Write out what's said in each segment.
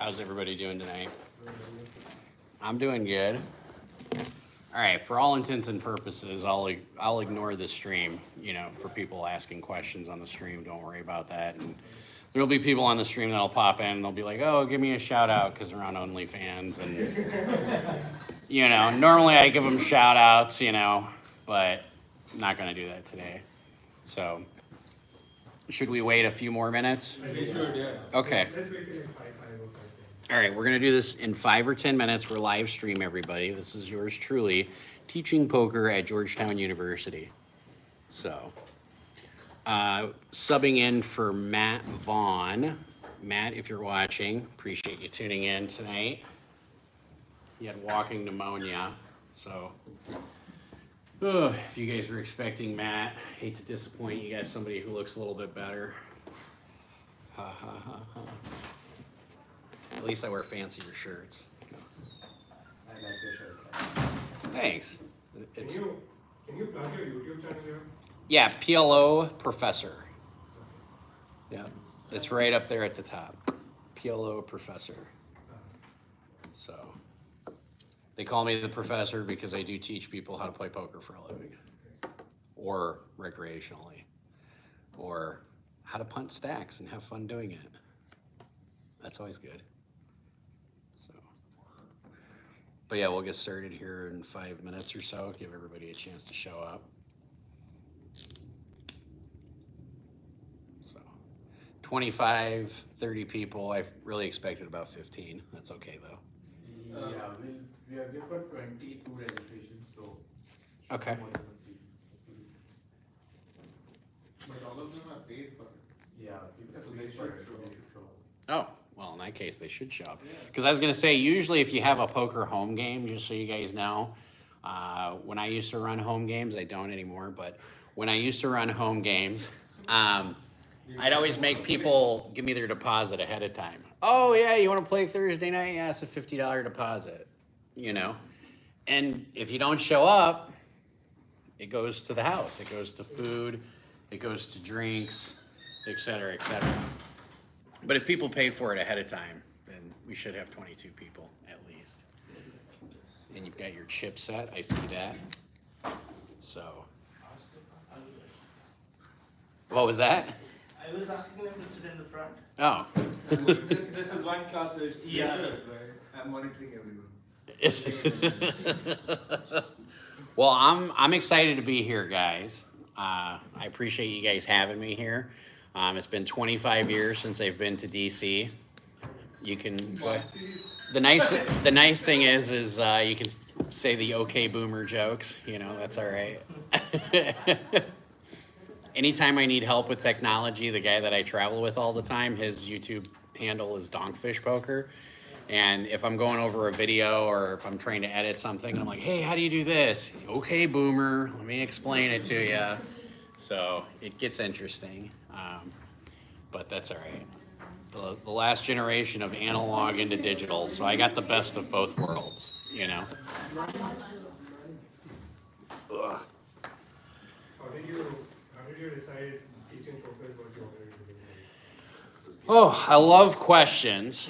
How's everybody doing tonight? I'm doing good. All right, for all intents and purposes, I'll ignore the stream, you know, for people asking questions on the stream. Don't worry about that. And there'll be people on the stream that'll pop in and they'll be like, oh, give me a shout out because they're on OnlyFans. And, you know, normally I give them shout outs, you know, but I'm not going to do that today. So, should we wait a few more minutes? We should, yeah. Okay. Let's wait till like 5 or 5. All right, we're going to do this in 5 or 10 minutes. We're live stream, everybody. This is yours truly, teaching poker at Georgetown University. So, subbing in for Matt Vaughn. Matt, if you're watching, appreciate you tuning in tonight. He had walking pneumonia, so if you guys were expecting Matt, hate to disappoint you guys, somebody who looks a little bit better. Ha ha ha ha. At least I wear fancier shirts. I like your shirt. Thanks. Can you plug your YouTube channel here? Yeah, PLO Professor. Yeah, it's right up there at the top. PLO Professor. So, they call me the professor because I do teach people how to play poker for a living. Or recreationally. Or how to punt stacks and have fun doing it. That's always good. So, but yeah, we'll get started here in 5 minutes or so. Give everybody a chance to show up. So, 25, 30 people. I really expected about 15. That's okay though. Yeah, we've got 22 registrations, so. Okay. more than 50. But all of them are paid for it. Yeah, people So they should show up. Oh, well, in that case, they should show up. Because I was going to say, usually if you have a poker home game, just so you guys know, when I used to run home games, I don't anymore, but when I used to run home games, I'd always make people give me their deposit ahead of time. Oh, yeah, you want to play Thursday night? Yeah, it's a $50 deposit, you know? And if you don't show up, it goes to the house. It goes to food. It goes to drinks, et cetera, et cetera. But if people paid for it ahead of time, then we should have 22 people at least. And you've got your chip set. I see that. So. What was that? I was asking them to sit in the front. Oh. This is one class which Yeah. I'm monitoring everyone. Well, I'm excited to be here, guys. I appreciate you guys having me here. It's been 25 years since I've been to DC. You can the nice thing is you can say the okay boomer jokes. You know, that's all right. Anytime I need help with technology, the guy that I travel with all the time, his YouTube handle is Donkfish Poker. And if I'm going over a video or if I'm trying to edit something, I'm like, hey, how do you do this? Okay, boomer, let me explain it to you. So it gets interesting, but that's all right. The last generation of analog into digital, so I got the best of both worlds, you know? Ugh. How did you decide teaching poker is what you wanted to do? Oh, I love questions.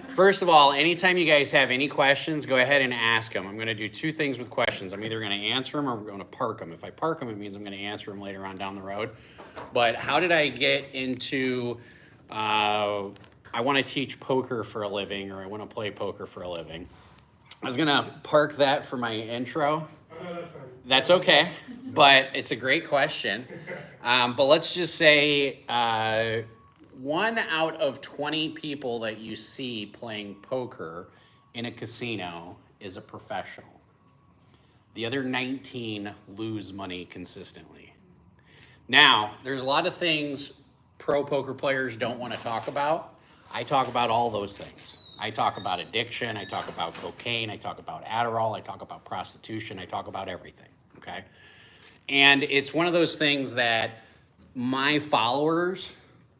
First of all, anytime you guys have any questions, go ahead and ask them. I'm going to do two things with questions. I'm either going to answer them or I'm going to park them. If I park them, it means I'm going to answer them later on down the road. But how did I get into, I want to teach poker for a living, or I want to play poker for a living? I was going to park that for my intro. Oh, no, that's fine. That's okay, but it's a great question. But let's just say 1 out of 20 people that you see playing poker in a casino is a professional. The other 19 lose money consistently. Now, there's a lot of things pro poker players don't want to talk about. I talk about all those things. I talk about addiction, I talk about cocaine, I talk about Adderall, I talk about prostitution, I talk about everything, okay? And it's one of those things that my followers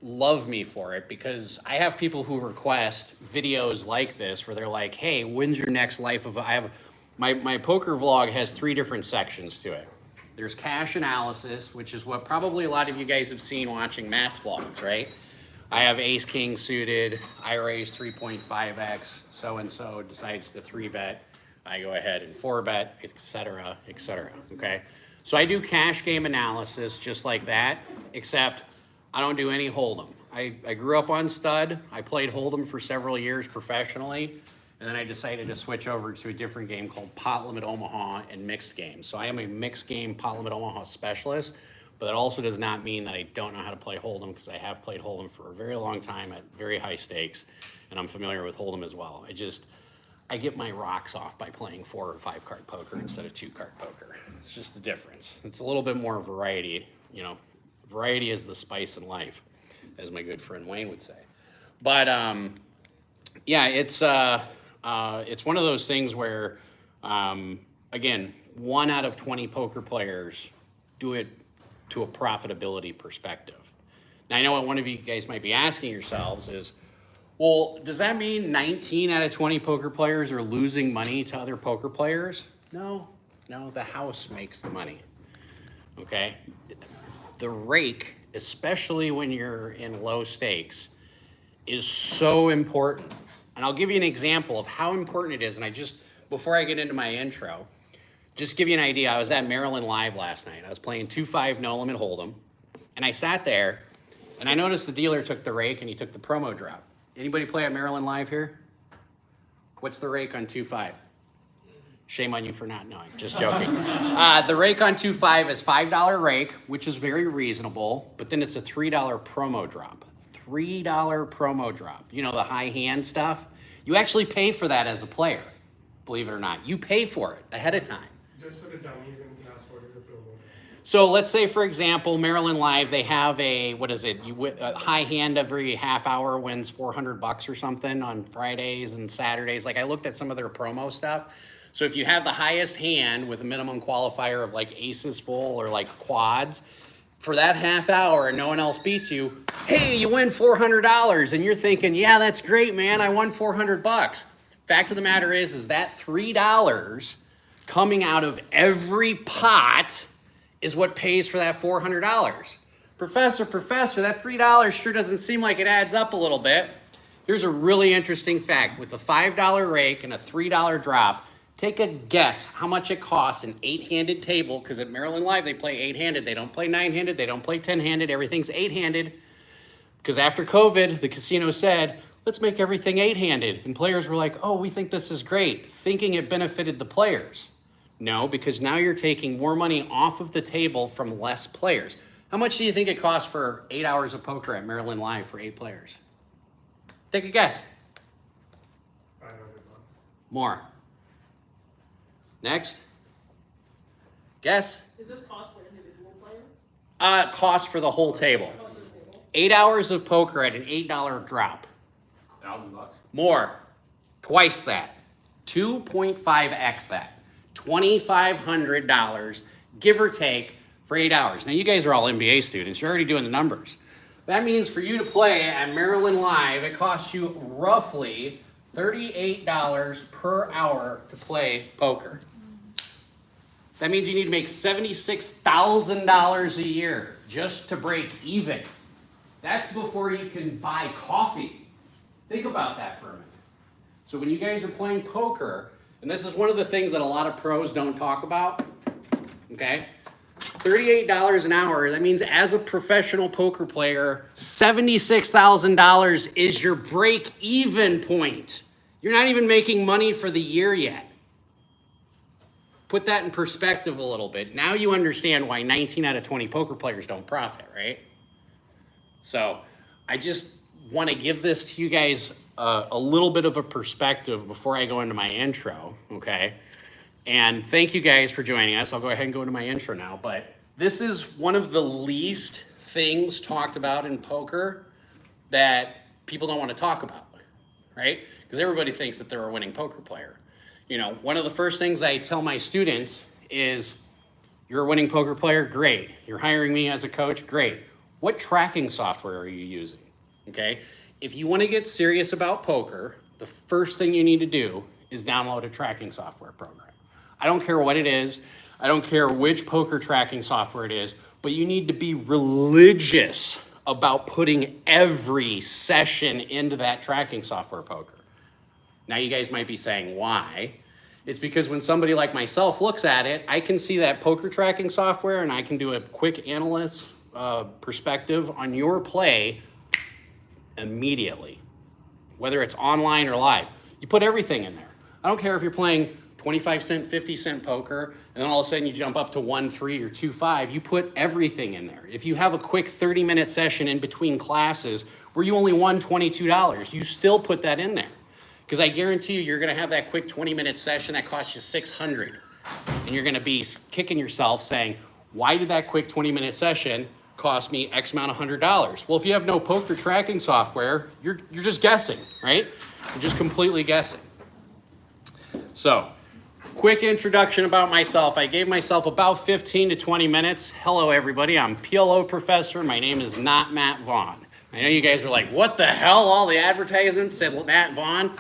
love me for it, because I have people who request videos like this where they're like, hey, when's your next life of, I have, my poker vlog has 3 different sections to it. There's cash analysis, which is what probably a lot of you guys have seen watching Matt's vlogs, right? I have ace king suited, I raise 3.5x, so-and-so decides to 3-bet, I go ahead and 4-bet, et cetera, okay? So I do cash game analysis just like that, except I don't do any hold'em. I grew up on stud, I played hold'em for several years professionally, and then I decided to switch over to a different game called Pot Limit Omaha and mixed games. So I am a mixed game Pot Limit Omaha specialist, but that also does not mean that I don't know how to play hold'em, because I have played hold'em for a very long time at very high stakes, and I'm familiar with hold'em as well. I get my rocks off by playing 4 or 5 card poker instead of 2 card poker. It's just the difference. It's a little bit more variety, you know. Variety is the spice in life, as my good friend Wayne would say. But yeah, it's one of those things where, again, 1 out of 20 poker players do it to a profitability perspective. Now, I know what one of you guys might be asking yourselves is, well, does that mean 19 out of 20 poker players are losing money to other poker players? No, the house makes the money, okay? The rake, especially when you're in low stakes, is so important. And I'll give you an example of how important it is. And before I get into my intro, just give you an idea. I was at Maryland Live last night. I was playing 2-5 no limit hold'em, and I sat there, and I noticed the dealer took the rake and he took the promo drop. Anybody play at Maryland Live here? What's the rake on 2-5? Shame on you for not knowing. Just joking. The rake on 2-5 is $5 rake, which is very reasonable, but then it's a $3 promo drop. $3 promo drop. You know, the high hand stuff? You actually pay for that as a player, believe it or not. You pay for it ahead of time. Just for the dummies in class, what is a promo? So let's say, for example, Maryland Live, they have a high hand every half hour wins $400 or something on Fridays and Saturdays. Like, I looked at some of their promo stuff. So if you have the highest hand with a minimum qualifier of like aces full or like quads, for that half hour and no one else beats you, hey, you win $400. And you're thinking, yeah, that's great, man. I won $400. Fact of the matter is that $3 coming out of every pot is what pays for that $400. Professor, that $3 sure doesn't seem like it adds up a little bit. Here's a really interesting fact. With a $5 rake and a $3 drop, take a guess how much it costs an 8-handed table, because at Maryland Live they play 8-handed. They don't play 9-handed. They don't play 10-handed. Everything's 8-handed. Because after COVID, the casino said, let's make everything 8-handed. And players were like, oh, we think this is great, thinking it benefited the players. No, because now you're taking more money off of the table from less players. How much do you think it costs for 8 hours of poker at Maryland Live for 8 players? Take a guess. $500. More. Next. Guess. Is this cost for individual player? Cost for the whole table. Cost for the table? 8 hours of poker at an $8 drop. $1,000. More. Twice that. 2.5x that. $2,500, give or take, for 8 hours. Now, you guys are all MBA students. You're already doing the numbers. That means for you to play at Maryland Live, it costs you roughly $38 per hour to play poker. That means you need to make $76,000 a year just to break even. That's before you can buy coffee. Think about that for a minute. So when you guys are playing poker, and this is one of the things that a lot of pros don't talk about, okay? $38 an hour, that means as a professional poker player, $76,000 is your break-even point. You're not even making money for the year yet. Put that in perspective a little bit. Now you understand why 19 out of 20 poker players don't profit, right? So I just want to give this to you guys a little bit of a perspective before I go into my intro, okay? And thank you guys for joining us. I'll go ahead and go into my intro now, but this is one of the least things talked about in poker that people don't want to talk about, right? Because everybody thinks that they're a winning poker player. You know, one of the first things I tell my students is, you're a winning poker player? Great. You're hiring me as a coach? Great. What tracking software are you using? Okay? If you want to get serious about poker, the first thing you need to do is download a tracking software program. I don't care what it is. I don't care which poker tracking software it is, but you need to be religious about putting every session into that tracking software, Poker. Now you guys might be saying, why? It's because when somebody like myself looks at it, I can see that poker tracking software and I can do a quick analyst perspective on your play immediately, whether it's online or live. You put everything in there. I don't care if you're playing 25-cent, 50-cent poker, and then all of a sudden you jump up to 1-3 or 2-5. You put everything in there. If you have a quick 30-minute session in between classes where you only won $22, you still put that in there. Because I guarantee you're going to have that quick 20-minute session that costs you $600. And you're going to be kicking yourself saying, why did that quick 20-minute session cost me X amount of $100? Well, if you have no poker tracking software, you're just guessing, right? You're just completely guessing. So, quick introduction about myself. I gave myself about 15 to 20 minutes. Hello, everybody. I'm PLO Professor. My name is not Matt Vaughn. I know you guys are like, what the hell? All the advertisements said Matt Vaughn.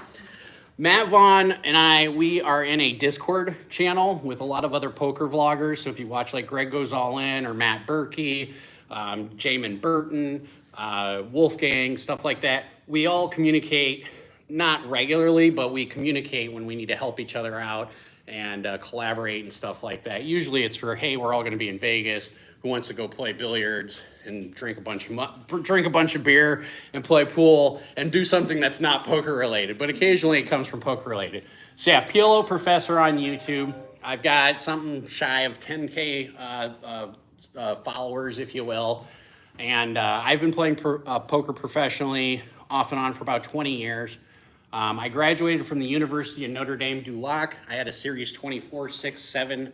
Matt Vaughn and we are in a Discord channel with a lot of other poker vloggers. So if you watch like Greg Goes All In or Matt Berkey, Jamin Burton, Wolfgang, stuff like that, we all communicate, not regularly, but we communicate when we need to help each other out and collaborate and stuff like that. Usually it's for, hey, we're all going to be in Vegas. Who wants to go play billiards and drink a bunch of beer and play pool and do something that's not poker related? But occasionally it comes from poker related. So yeah, PLO Professor on YouTube. I've got something shy of 10K followers, if you will. And I've been playing poker professionally off and on for about 20 years. I graduated from the University of Notre Dame du Lac. I had a Series 24, 6, 7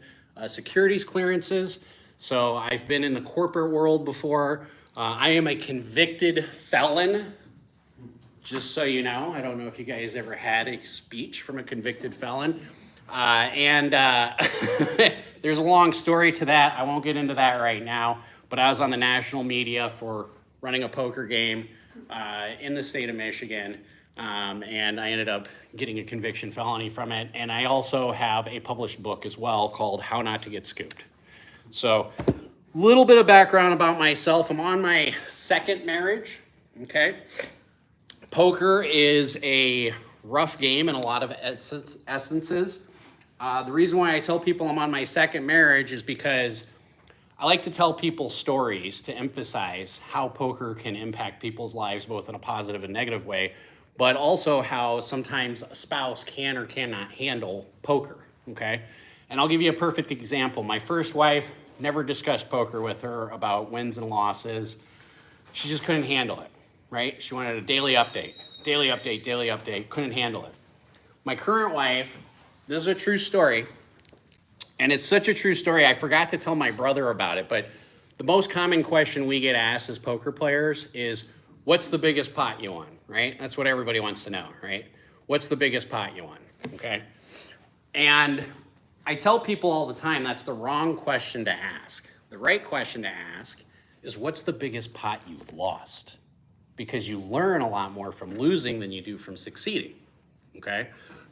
securities clearances. So I've been in the corporate world before. I am a convicted felon, just so you know. I don't know if you guys ever had a speech from a convicted felon. There's a long story to that. I won't get into that right now. But I was on the national media for running a poker game in the state of Michigan. And I ended up getting a conviction felony from it. And I also have a published book as well called How Not to Get Scooped. So, a little bit of background about myself. I'm on my second marriage, okay? Poker is a rough game in a lot of essences. The reason why I tell people I'm on my second marriage is because I like to tell people stories to emphasize how poker can impact people's lives both in a positive and negative way, but also how sometimes a spouse can or cannot handle poker, okay? And I'll give you a perfect example. My first wife, never discussed poker with her about wins and losses. She just couldn't handle it, right? She wanted a daily update, couldn't handle it. My current wife, this is a true story, and it's such a true story, I forgot to tell my brother about it, but the most common question we get asked as poker players is, what's the biggest pot you won, right? That's what everybody wants to know, right? What's the biggest pot you won, okay? And I tell people all the time that's the wrong question to ask. The right question to ask is, what's the biggest pot you've lost? Because you learn a lot more from losing than you do from succeeding, okay?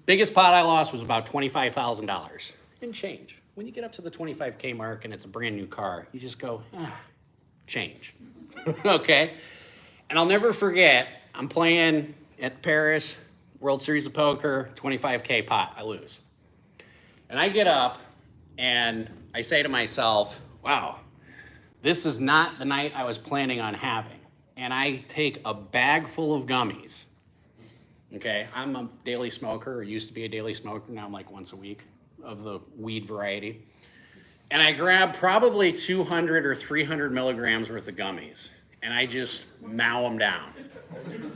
Biggest pot I lost was about $25,000 in change. When you get up to the 25K mark and it's a brand new car, you just go, change, okay? And I'll never forget, I'm playing at Paris, World Series of Poker, 25K pot, I lose. And I get up and I say to myself, wow, this is not the night I was planning on having. And I take a bag full of gummies. Okay, I'm a daily smoker, or used to be a daily smoker, now I'm like once a week of the weed variety. And I grab probably 200 or 300 milligrams worth of gummies. And I just mow them down.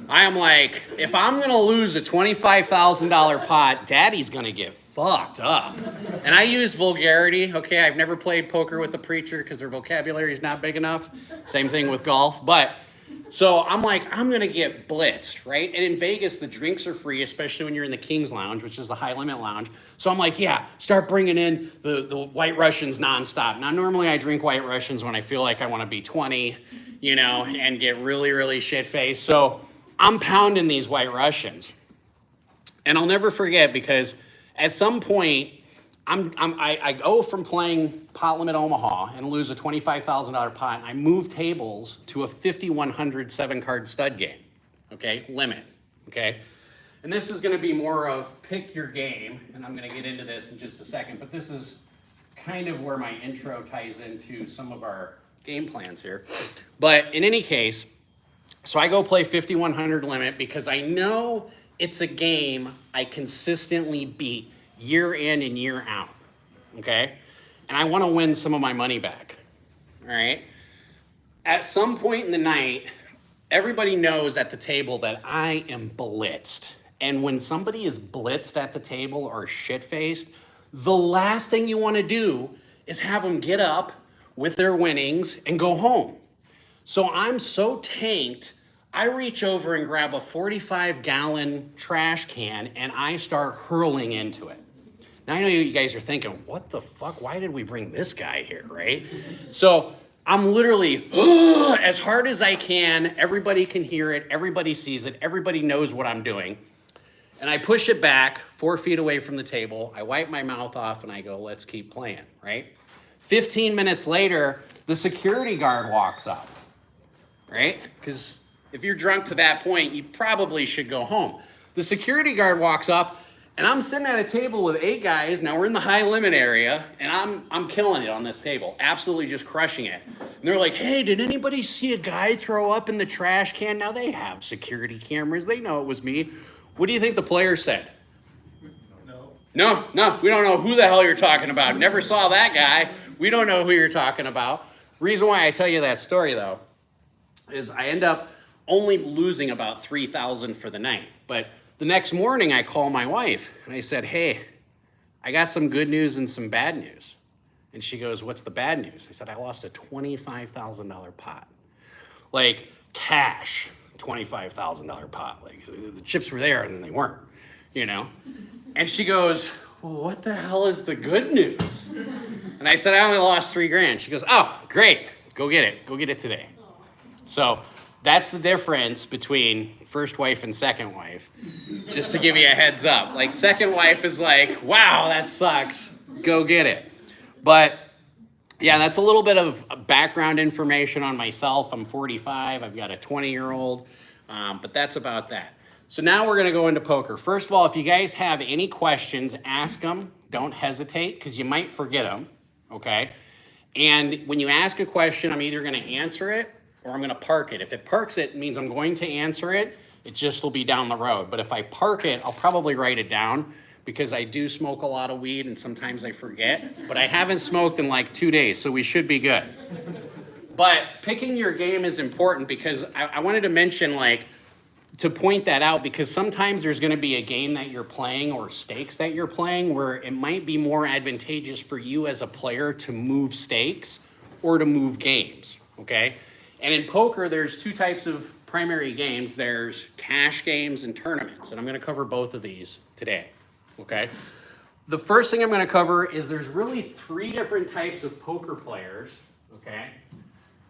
I am like, if I'm gonna lose a $25,000 pot, daddy's gonna get fucked up. And I use vulgarity, okay? I've never played poker with a preacher because their vocabulary is not big enough. Same thing with golf, but so I'm like, I'm gonna get blitzed, right? And in Vegas, the drinks are free, especially when you're in the King's Lounge, which is the high limit lounge. So I'm like, yeah, start bringing in the White Russians nonstop. Now, normally I drink White Russians when I feel like I wanna be 20, you know, and get really, really shit-faced. So I'm pounding these White Russians. And I'll never forget because at some point, I go from playing pot limit Omaha and lose a $25,000 pot, and I move tables to a 5,100 7-card stud game, okay, limit, okay? And this is gonna be more of pick your game, and I'm gonna get into this in just a second, but this is kind of where my intro ties into some of our game plans here. But in any case, so I go play 5,100 limit because I know it's a game I consistently beat year in and year out, okay? And I want to win some of my money back, all right? At some point in the night, everybody knows at the table that I am blitzed. And when somebody is blitzed at the table or shit-faced, the last thing you want to do is have them get up with their winnings and go home. So I'm so tanked, I reach over and grab a 45-gallon trash can and I start hurling into it. Now I know you guys are thinking, what the fuck? Why did we bring this guy here, right? So I'm literally, as hard as I can, everybody can hear it, everybody sees it, everybody knows what I'm doing. And I push it back 4 feet away from the table, I wipe my mouth off and I go, let's keep playing, right? 15 minutes later, the security guard walks up, right? Because if you're drunk to that point, you probably should go home. The security guard walks up, and I'm sitting at a table with 8 guys. Now we're in the high limit area, and I'm killing it on this table, absolutely just crushing it. And they're like, hey, did anybody see a guy throw up in the trash can? Now they have security cameras. They know it was me. What do you think the player said? No, we don't know who the hell you're talking about. Never saw that guy. We don't know who you're talking about. Reason why I tell you that story, though, is I end up only losing about $3,000 for the night. But the next morning, I call my wife, and I said, hey, I got some good news and some bad news. And she goes, what's the bad news? I said, I lost a $25,000 pot. Like, cash, $25,000 pot. Like, the chips were there, and then they weren't, you know? And she goes, well, what the hell is the good news? And I said, I only lost $3,000. She goes, oh, great. Go get it. Go get it today. So that's the difference between first wife and second wife. Just to give you a heads up. Like, second wife is like, wow, that sucks. Go get it. But yeah, that's a little bit of background information on myself. I'm 45. I've got a 20-year-old. But that's about that. So now we're going to go into poker. First of all, if you guys have any questions, ask them. Don't hesitate, because you might forget them, okay? And when you ask a question, I'm either going to answer it or I'm going to park it. If it parks it, it means I'm going to answer it. It just will be down the road. But if I park it, I'll probably write it down, because I do smoke a lot of weed and sometimes I forget. But I haven't smoked in like 2 days, so we should be good. But picking your game is important, because I wanted to mention, like, to point that out, because sometimes there's going to be a game that you're playing or stakes that you're playing where it might be more advantageous for you as a player to move stakes or to move games, okay? And in poker, there's 2 types of primary games. There's cash games and tournaments, and I'm going to cover both of these today, okay? The first thing I'm going to cover is there's really 3 different types of poker players, okay?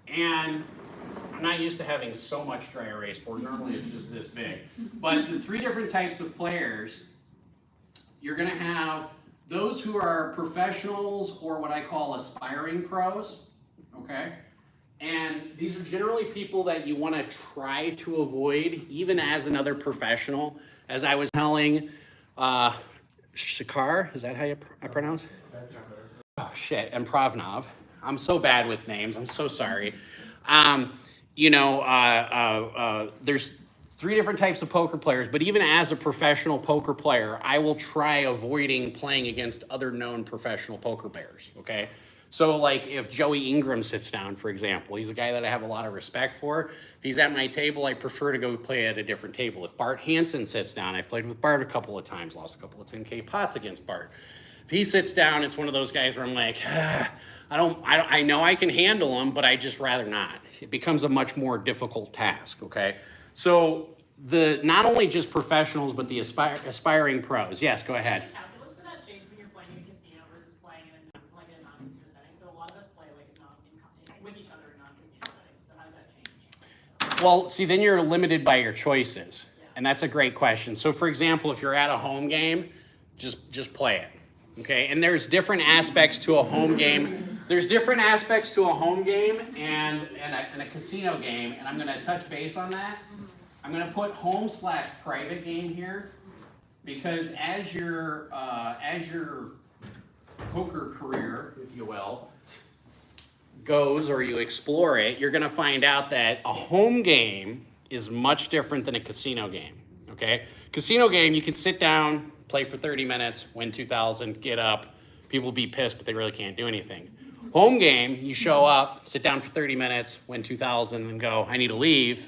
And I'm not used to having so much dry erase board. Normally it's just this big. But the 3 different types of players, you're going to have those who are professionals or what I call aspiring pros, okay? And these are generally people that you want to try to avoid, even as another professional. As I was telling Shakar, is that how I pronounce it? Oh, shit, and Pravnov. I'm so bad with names. I'm so sorry. There's 3 different types of poker players, but even as a professional poker player, I will try avoiding playing against other known professional poker players, okay? So, like, if Joey Ingram sits down, for example, he's a guy that I have a lot of respect for. If he's at my table, I prefer to go play at a different table. If Bart Hansen sits down, I've played with Bart a couple of times, lost a couple of 10K pots against Bart. If he sits down, it's one of those guys where I'm like, I know I can handle him, but I just rather not. It becomes a much more difficult task, okay? So not only just professionals, but the aspiring pros. Yes, go ahead. Calculus for that change when you're playing in a casino versus playing in a non-casino setting. So a lot of us play with each other in non-casino settings. So how does that change? Well, see, then you're limited by your choices. Yeah. And that's a great question. So, for example, if you're at a home game, just play it. Okay, and there's different aspects to a home game. There's different aspects to a home game and a casino game, and I'm going to touch base on that. I'm going to put home/private game here because as your poker career, if you will, goes or you explore it, you're going to find out that a home game is much different than a casino game. Okay, casino game you can sit down, play for 30 minutes, win 2,000, get up. People be pissed, but they really can't do anything. Home game, you show up, sit down for 30 minutes, win 2,000, and go, I need to leave.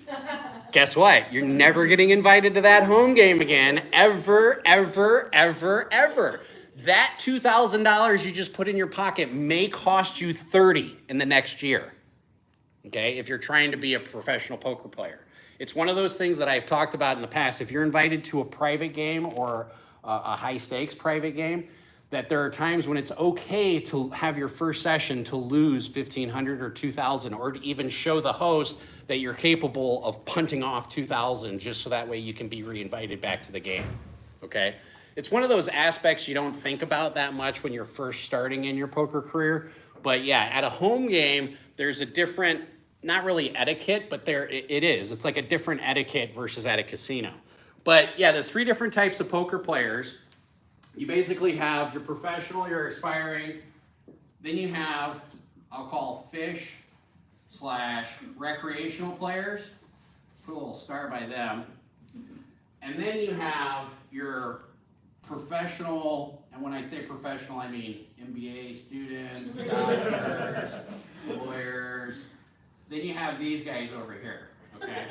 Guess what? You're never getting invited to that home game again, ever, ever, ever, ever. That $2,000 you just put in your pocket may cost you 30 in the next year. Okay, if you're trying to be a professional poker player. It's one of those things that I've talked about in the past. If you're invited to a private game or a high stakes private game, that there are times when it's okay to have your first session to lose 1,500 or 2,000, or to even show the host that you're capable of punting off 2,000 just so that way you can be reinvited back to the game, okay? It's one of those aspects you don't think about that much when you're first starting in your poker career, but yeah, at a home game, there's a different, not really etiquette, but it is. It's like a different etiquette versus at a casino. But yeah, the three different types of poker players, you basically have your professional, your aspiring, then you have, I'll call fish/recreational players, put a little star by them, and then you have your professional, and when I say professional, I mean MBA students, doctors, lawyers, then you have these guys over here, okay?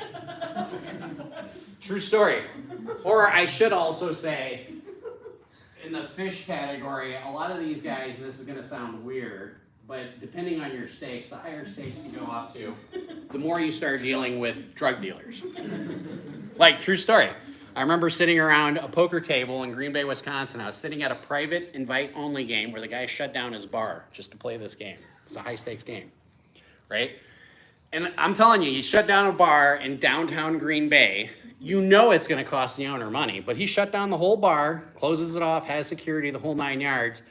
True story. Or I should also say, in the fish category, a lot of these guys, and this is going to sound weird, but depending on your stakes, the higher stakes you go up to, the more you start dealing with drug dealers. Like, true story. I remember sitting around a poker table in Green Bay, Wisconsin. I was sitting at a private invite-only game where the guy shut down his bar just to play this game. It's a high-stakes game, right? And I'm telling you, he shut down a bar in downtown Green Bay. You know it's going to cost the owner money, but he shut down the whole bar, closes it off, has security, the whole 9 yards.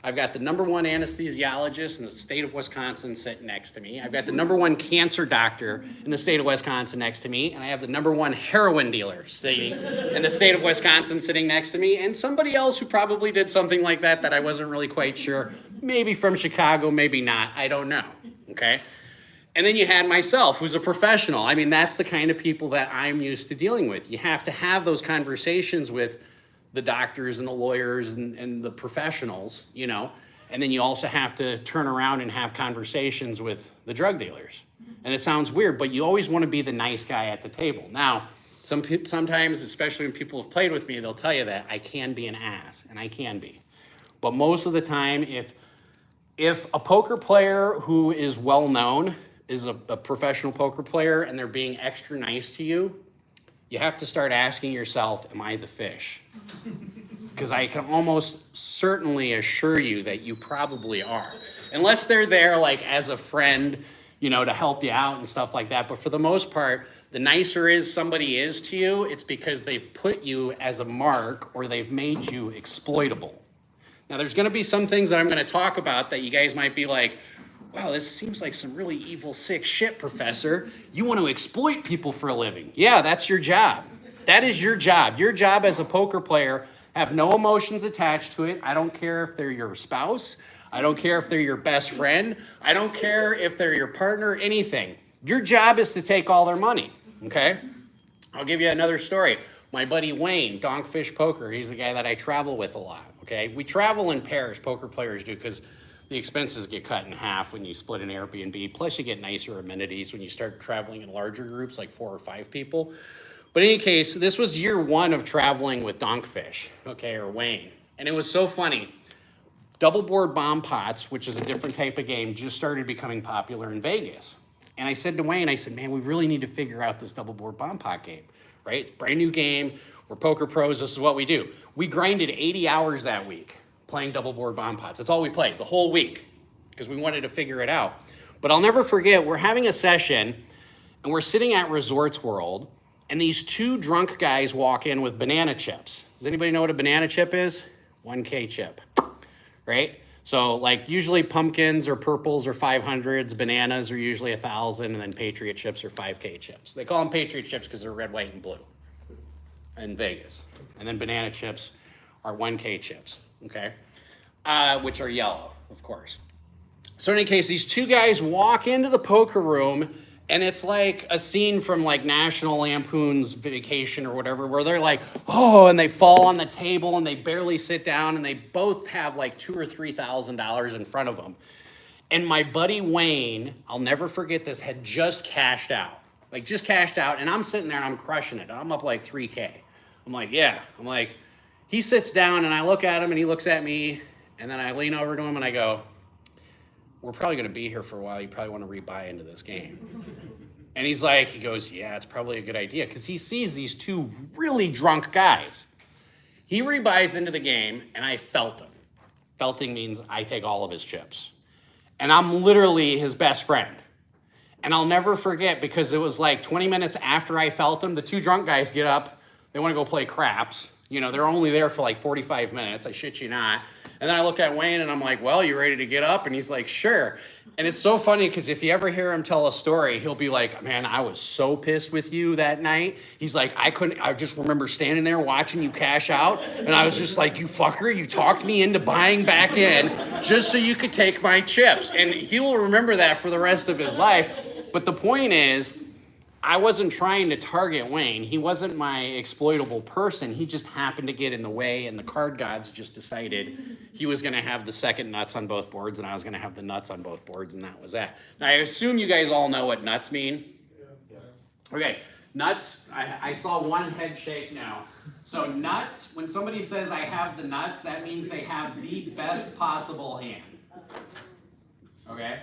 I've got the #1 anesthesiologist in the state of Wisconsin sitting next to me. I've got the #1 cancer doctor in the state of Wisconsin next to me, and I have the #1 heroin dealer sitting in the state of Wisconsin sitting next to me, and somebody else who probably did something like that I wasn't really quite sure. Maybe from Chicago, maybe not. I don't know, okay? And then you had myself, who's a professional. I mean, that's the kind of people that I'm used to dealing with. You have to have those conversations with the doctors and the lawyers and the professionals, you know, and then you also have to turn around and have conversations with the drug dealers. And it sounds weird, but you always want to be the nice guy at the table. Now, sometimes, especially when people have played with me, they'll tell you that I can be an ass, and I can be. But most of the time, if a poker player who is well known is a professional poker player and they're being extra nice to you, you have to start asking yourself, am I the fish? Because I can almost certainly assure you that you probably are. Unless they're there like as a friend, you know, to help you out and stuff like that. But for the most part, the nicer somebody is to you, it's because they've put you as a mark or they've made you exploitable. Now there's gonna be some things that I'm gonna talk about that you guys might be like, wow, this seems like some really evil, sick shit, Professor. You want to exploit people for a living. Yeah, that's your job. That is your job. Your job as a poker player, have no emotions attached to it. I don't care if they're your spouse. I don't care if they're your best friend. I don't care if they're your partner, anything. Your job is to take all their money, okay? I'll give you another story. My buddy Wayne, Donkfish Poker, he's the guy that I travel with a lot, okay? We travel in pairs, poker players do, because the expenses get cut in half when you split an Airbnb. Plus, you get nicer amenities when you start traveling in larger groups, like 4 or 5 people. But in any case, this was year 1 of traveling with Donkfish, okay, or Wayne. And it was so funny. Double board bomb pots, which is a different type of game, just started becoming popular in Vegas. And I said to Wayne, I said, man, we really need to figure out this double board bomb pot game, right? Brand new game. We're poker pros. This is what we do. We grinded 80 hours that week playing double board bomb pots. That's all we played the whole week because we wanted to figure it out. But I'll never forget, we're having a session and we're sitting at Resorts World and these 2 drunk guys walk in with banana chips. Does anybody know what a banana chip is? 1K chip. right? So like usually pumpkins or purples are 500s, bananas are usually 1,000, and then Patriot chips are 5K chips. They call them Patriot chips because they're red, white, and blue in Vegas. And then banana chips are 1K chips, okay? Which are yellow, of course. So in any case, these two guys walk into the poker room, and it's like a scene from like National Lampoon's Vacation or whatever, where they're like, oh, and they fall on the table and they barely sit down, and they both have like $2,000 or $3,000 in front of them. And my buddy Wayne, I'll never forget this, had just cashed out. Like just cashed out, and I'm sitting there and I'm crushing it. I'm up like 3K. I'm like, yeah. I'm like, he sits down and I look at him and he looks at me, and then I lean over to him and I go, we're probably going to be here for a while. You probably want to rebuy into this game. And he goes, yeah, it's probably a good idea. Because he sees these two really drunk guys. He rebuys into the game, and I felt him. Felting means I take all of his chips. And I'm literally his best friend. And I'll never forget, because it was like 20 minutes after I felt him, the two drunk guys get up. They want to go play craps. You know, they're only there for like 45 minutes. I shit you not. And then I look at Wayne and I'm like, well, you ready to get up? And he's like, sure. And it's so funny because if you ever hear him tell a story, he'll be like, man, I was so pissed with you that night. He's like, I just remember standing there watching you cash out. And I was just like, you fucker, you talked me into buying back in just so you could take my chips. And he will remember that for the rest of his life. But the point is, I wasn't trying to target Wayne. He wasn't my exploitable person. He just happened to get in the way, and the card gods just decided he was going to have the second nuts on both boards, and I was going to have the nuts on both boards, and that was that. Now, I assume you guys all know what nuts mean. Yeah. Okay, nuts, I saw one head shake now. So nuts, when somebody says I have the nuts, that means they have the best possible hand. Okay?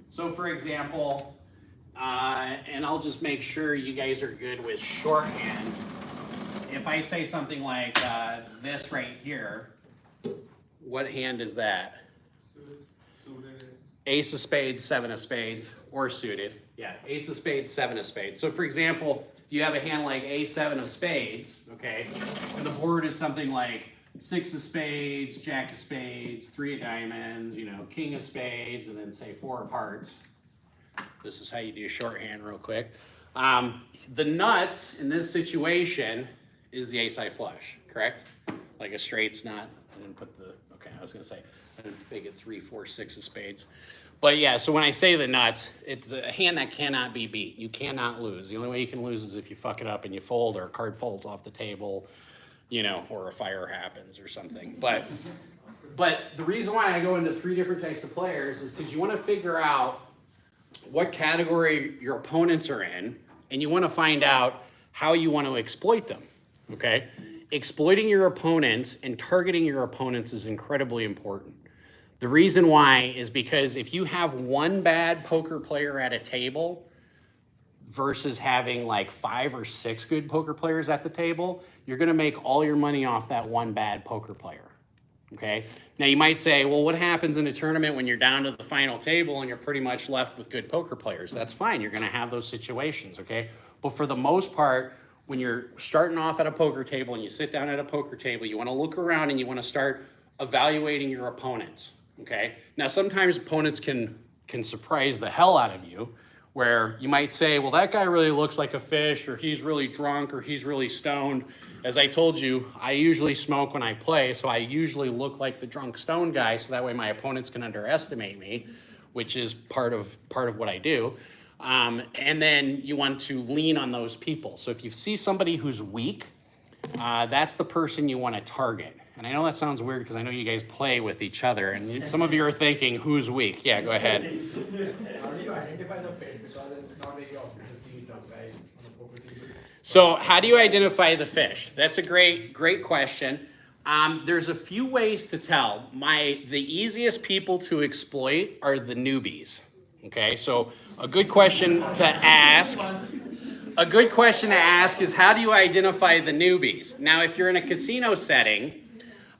So for example, and I'll just make sure you guys are good with shorthand. If I say something like this right here, what hand is that? Suited. Ace of spades, seven of spades, or suited. Yeah, ace of spades, seven of spades. So for example, you have a hand like A7 of spades, okay, and the board is something like 6 of spades, jack of spades, 3 of diamonds, you know, king of spades, and then say 4 of hearts. This is how you do shorthand real quick. The nuts in this situation is the ace-high flush, correct? Like a straight's not, I didn't put the, okay, I was gonna say, I didn't make it 3, 4, 6 of spades. But yeah, so when I say the nuts, it's a hand that cannot be beat. You cannot lose. The only way you can lose is if you fuck it up and you fold, or a card falls off the table, you know, or a fire happens or something. But the reason why I go into 3 different types of players is because you want to figure out what category your opponents are in, and you want to find out how you want to exploit them, okay? Exploiting your opponents and targeting your opponents is incredibly important. The reason why is because if you have one bad poker player at a table versus having like 5 or 6 good poker players at the table, you're going to make all your money off that one bad poker player. Okay. Now you might say, well, what happens in a tournament when you're down to the final table and you're pretty much left with good poker players? That's fine. You're going to have those situations. Okay. But for the most part, when you're starting off at a poker table and you sit down at a poker table, you want to look around and you want to start evaluating your opponents. Okay. Now sometimes opponents can surprise the hell out of you, where you might say, well, that guy really looks like a fish, or he's really drunk, or he's really stoned. As I told you, I usually smoke when I play, so I usually look like the drunk stoned guy, so that way my opponents can underestimate me, which is part of what I do. And then you want to lean on those people. So if you see somebody who's weak, that's the person you want to target. And I know that sounds weird because I know you guys play with each other, and some of you are thinking, who's weak? Yeah, go ahead. How do you identify the fish? Because it's not very obvious to see drunk guys on the poker table. So how do you identify the fish? That's a great question. There's a few ways to tell. The easiest people to exploit are the newbies. Okay, so a good question to ask. A good question to ask is, how do you identify the newbies? Now, if you're in a casino setting,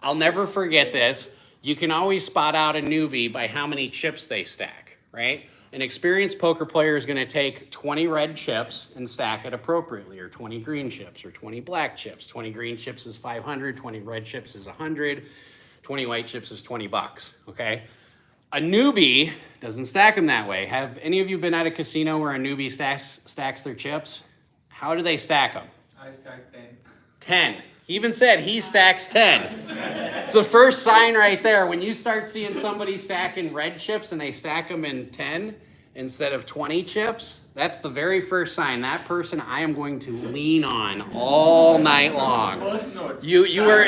I'll never forget this. You can always spot out a newbie by how many chips they stack, right? An experienced poker player is going to take 20 red chips and stack it appropriately, or 20 green chips, or 20 black chips. 20 green chips is 500, 20 red chips is 100, 20 white chips is $20, okay? A newbie doesn't stack them that way. Have any of you been at a casino where a newbie stacks their chips? How do they stack them? I stack 10. 10. He even said he stacks 10. It's the first sign right there. When you start seeing somebody stacking red chips and they stack them in 10 instead of 20 chips, that's the very first sign. That person I am going to lean on all night long. First note. You were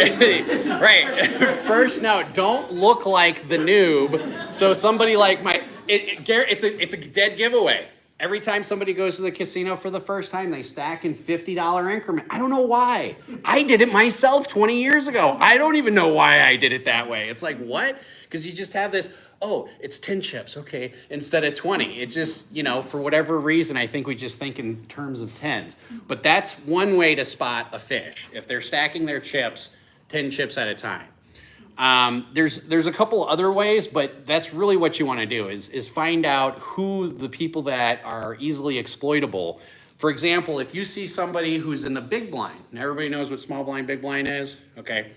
right. First note. Don't look like the noob. So somebody like it's a dead giveaway. Every time somebody goes to the casino for the first time, they stack in $50 increment. I don't know why. I did it myself 20 years ago. I don't even know why I did it that way. It's like, what? Because you just have this, oh, it's 10 chips, okay, instead of 20. It just, for whatever reason, I think we just think in terms of tens. But that's one way to spot a fish. If they're stacking their chips, 10 chips at a time. There's a couple other ways, but that's really what you want to do is find out who the people that are easily exploitable. For example, if you see somebody who's in the big blind, and everybody knows what small blind, big blind is, okay?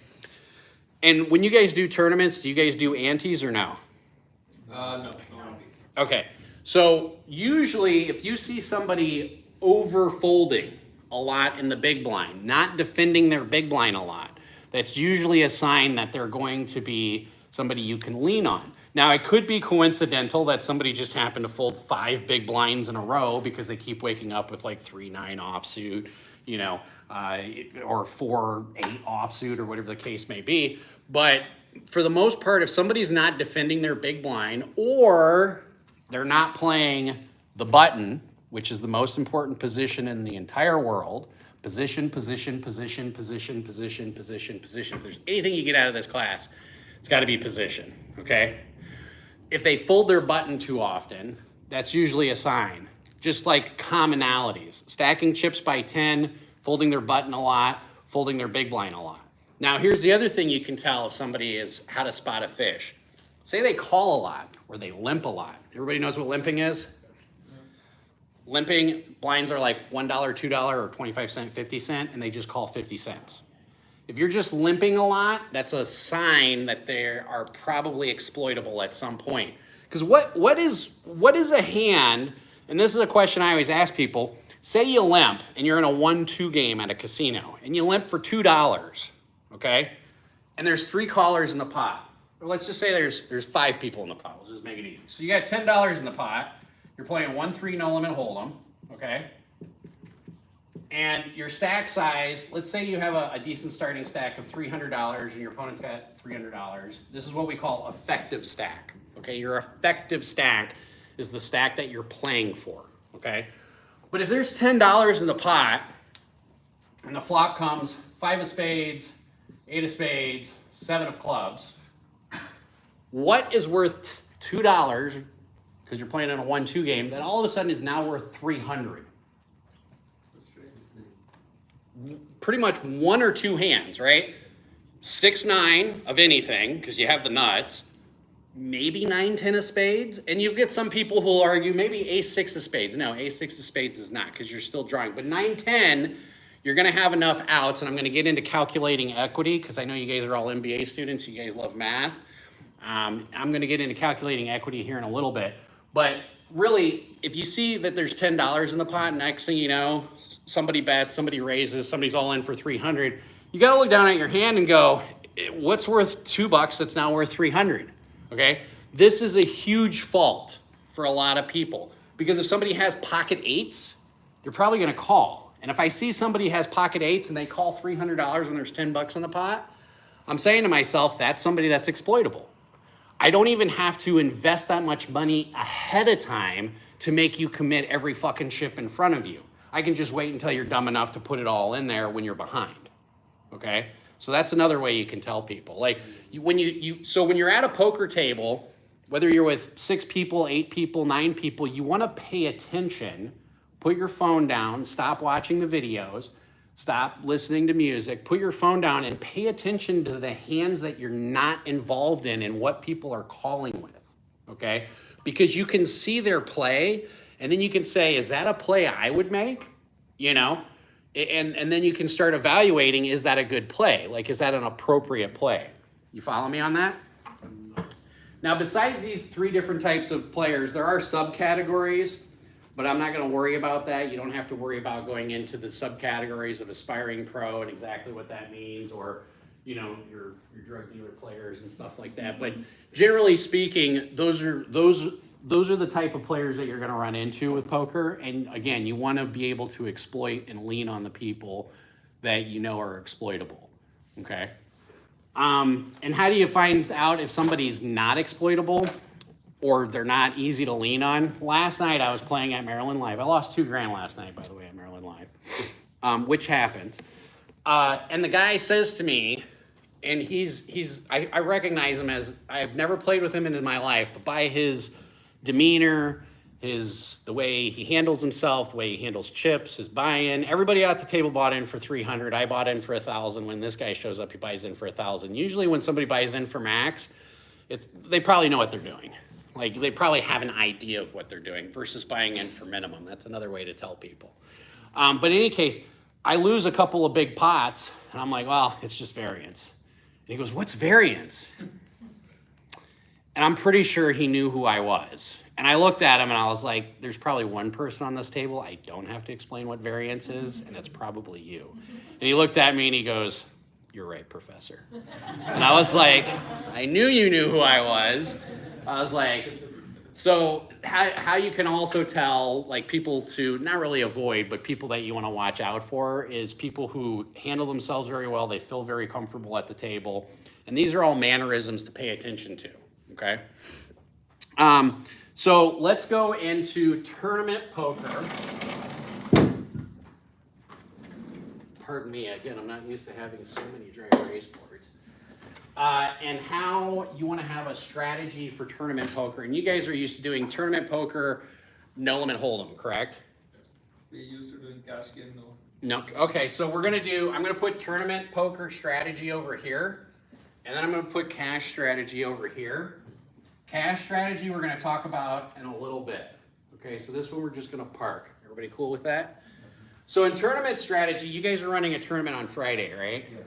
And when you guys do tournaments, do you guys do antes or no? No. Okay, so usually if you see somebody over folding a lot in the big blind, not defending their big blind a lot, that's usually a sign that they're going to be somebody you can lean on. Now, it could be coincidental that somebody just happened to fold 5 big blinds in a row because they keep waking up with like 3-9 offsuit, or 4-8 offsuit or whatever the case may be. But for the most part, if somebody's not defending their big blind or they're not playing the button, which is the most important position in the entire world, position, position, position, position, position, position, position. If there's anything you get out of this class, it's got to be position, okay? If they fold their button too often, that's usually a sign. Just like commonalities. Stacking chips by 10, folding their button a lot, folding their big blind a lot. Now, here's the other thing you can tell if somebody is how to spot a fish. Say they call a lot or they limp a lot. Everybody knows what limping is? Limping blinds are like $1, $2, or 25 cent, 50 cent, and they just call 50 cents. If you're just limping a lot, that's a sign that they are probably exploitable at some point. Because what is a hand, and this is a question I always ask people, say you limp and you're in a 1-2 game at a casino, and you limp for $2, okay? And there's 3 callers in the pot. Or let's just say there's 5 people in the pot. We'll just make it easy. So you got $10 in the pot. You're playing 1-3 no limit hold'em, okay? And your stack size, let's say you have a decent starting stack of $300 and your opponent's got $300. This is what we call effective stack, okay? Your effective stack is the stack that you're playing for, okay? But if there's $10 in the pot and the flop comes 5 of spades, 8 of spades, 7 of clubs, what is worth $2 because you're playing in a 1-2 game that all of a sudden is now worth $300? Pretty much 1 or 2 hands, right? 6-9 of anything, because you have the nuts, maybe 9-10 of spades, and you get some people who will argue maybe ace-6 of spades. No, ace-6 of spades is not, because you're still drawing. But 9-10, you're going to have enough outs, and I'm going to get into calculating equity, because I know you guys are all MBA students, you guys love math. I'm going to get into calculating equity here in a little bit. But really, if you see that there's $10 in the pot, and next thing you know, somebody bets, somebody raises, somebody's all in for 300, you got to look down at your hand and go, what's worth $2 that's now worth 300? Okay? This is a huge fault for a lot of people, because if somebody has pocket 8s, they're probably going to call. And if I see somebody has pocket 8s and they call $300 when there's $10 in the pot, I'm saying to myself, that's somebody that's exploitable. I don't even have to invest that much money ahead of time to make you commit every fucking chip in front of you. I can just wait until you're dumb enough to put it all in there when you're behind, okay? So that's another way you can tell people. Like, when you're at a poker table, whether you're with 6 people, 8 people, 9 people, you want to pay attention, put your phone down, stop watching the videos, stop listening to music, put your phone down and pay attention to the hands that you're not involved in and what people are calling with, okay? Because you can see their play, and then you can say, is that a play I would make? And then you can start evaluating, is that a good play? Like, is that an appropriate play? You follow me on that? Now, besides these 3 different types of players, there are subcategories, but I'm not going to worry about that. You don't have to worry about going into the subcategories of aspiring pro and exactly what that means, or your drug dealer players and stuff like that. But generally speaking, those are the type of players that you're going to run into with poker. And again, you want to be able to exploit and lean on the people that you know are exploitable. Okay. And how do you find out if somebody's not exploitable or they're not easy to lean on? Last night I was playing at Maryland Live. I lost $2,000 last night, by the way, at Maryland Live, which happens. And the guy says to me, and I recognize him as, I've never played with him in my life, but by his demeanor, the way he handles himself, the way he handles chips, his buy-in. Everybody at the table bought in for $300. I bought in for $1,000. When this guy shows up, he buys in for $1,000. Usually when somebody buys in for max, they probably know what they're doing. Like, they probably have an idea of what they're doing versus buying in for minimum. That's another way to tell people. But in any case, I lose a couple of big pots, and I'm like, well, it's just variance. And he goes, what's variance? And I'm pretty sure he knew who I was. And I looked at him and I was like, there's probably one person on this table I don't have to explain what variance is, and it's probably you. And he looked at me and he goes, you're right, Professor. And I was like, I knew you knew who I was. I was like, so how you can also tell, like, people to not really avoid, but people that you want to watch out for is people who handle themselves very well. They feel very comfortable at the table. And these are all mannerisms to pay attention to, okay? So let's go into tournament poker. Pardon me, again, I'm not used to having so many dry erase boards. And how you want to have a strategy for tournament poker. And you guys are used to doing tournament poker, no limit hold'em, correct? We used to doing cash game, no. No, okay, so I'm gonna put tournament poker strategy over here, and then I'm gonna put cash strategy over here. Cash strategy we're gonna talk about in a little bit. Okay, so this one we're just gonna park. Everybody cool with that? So in tournament strategy, you guys are running a tournament on Friday, right? Yeah.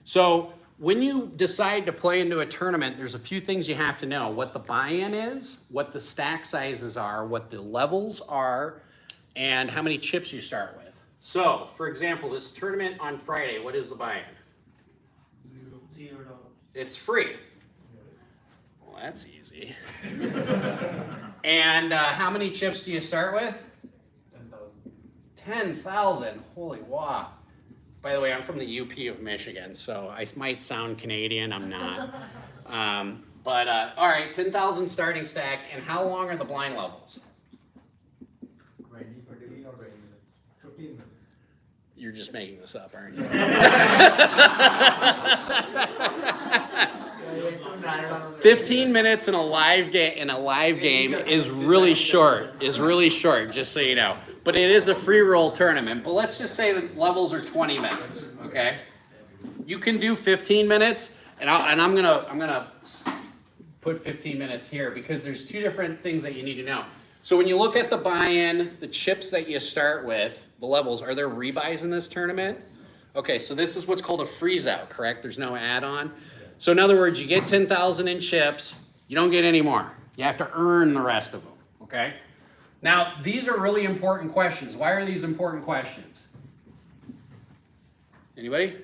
So when you decide to play into a tournament, there's a few things you have to know. What the buy-in is, what the stack sizes are, what the levels are, and how many chips you start with. So, for example, this tournament on Friday, what is the buy-in? $0. It's free. Well, that's easy. And how many chips do you start with? 10,000. 10,000. Holy wow. By the way, I'm from the UP of Michigan, so I might sound Canadian. I'm not. All right, 10,000 starting stack. And how long are the blind levels? 20 or 20 minutes. 15 minutes. You're just making this up, aren't you? 15 minutes in a live game is really short. Just so you know. But it is a free roll tournament. But let's just say the levels are 20 minutes. Okay. You can do 15 minutes, and I'm gonna put 15 minutes here because there's two different things that you need to know. So when you look at the buy-in, the chips that you start with, the levels, are there rebuys in this tournament? Okay, so this is what's called a freeze-out, correct? There's no add-on. So in other words, you get 10,000 in chips, you don't get any more. You have to earn the rest of them, okay? Now, these are really important questions. Why are these important questions? Anybody?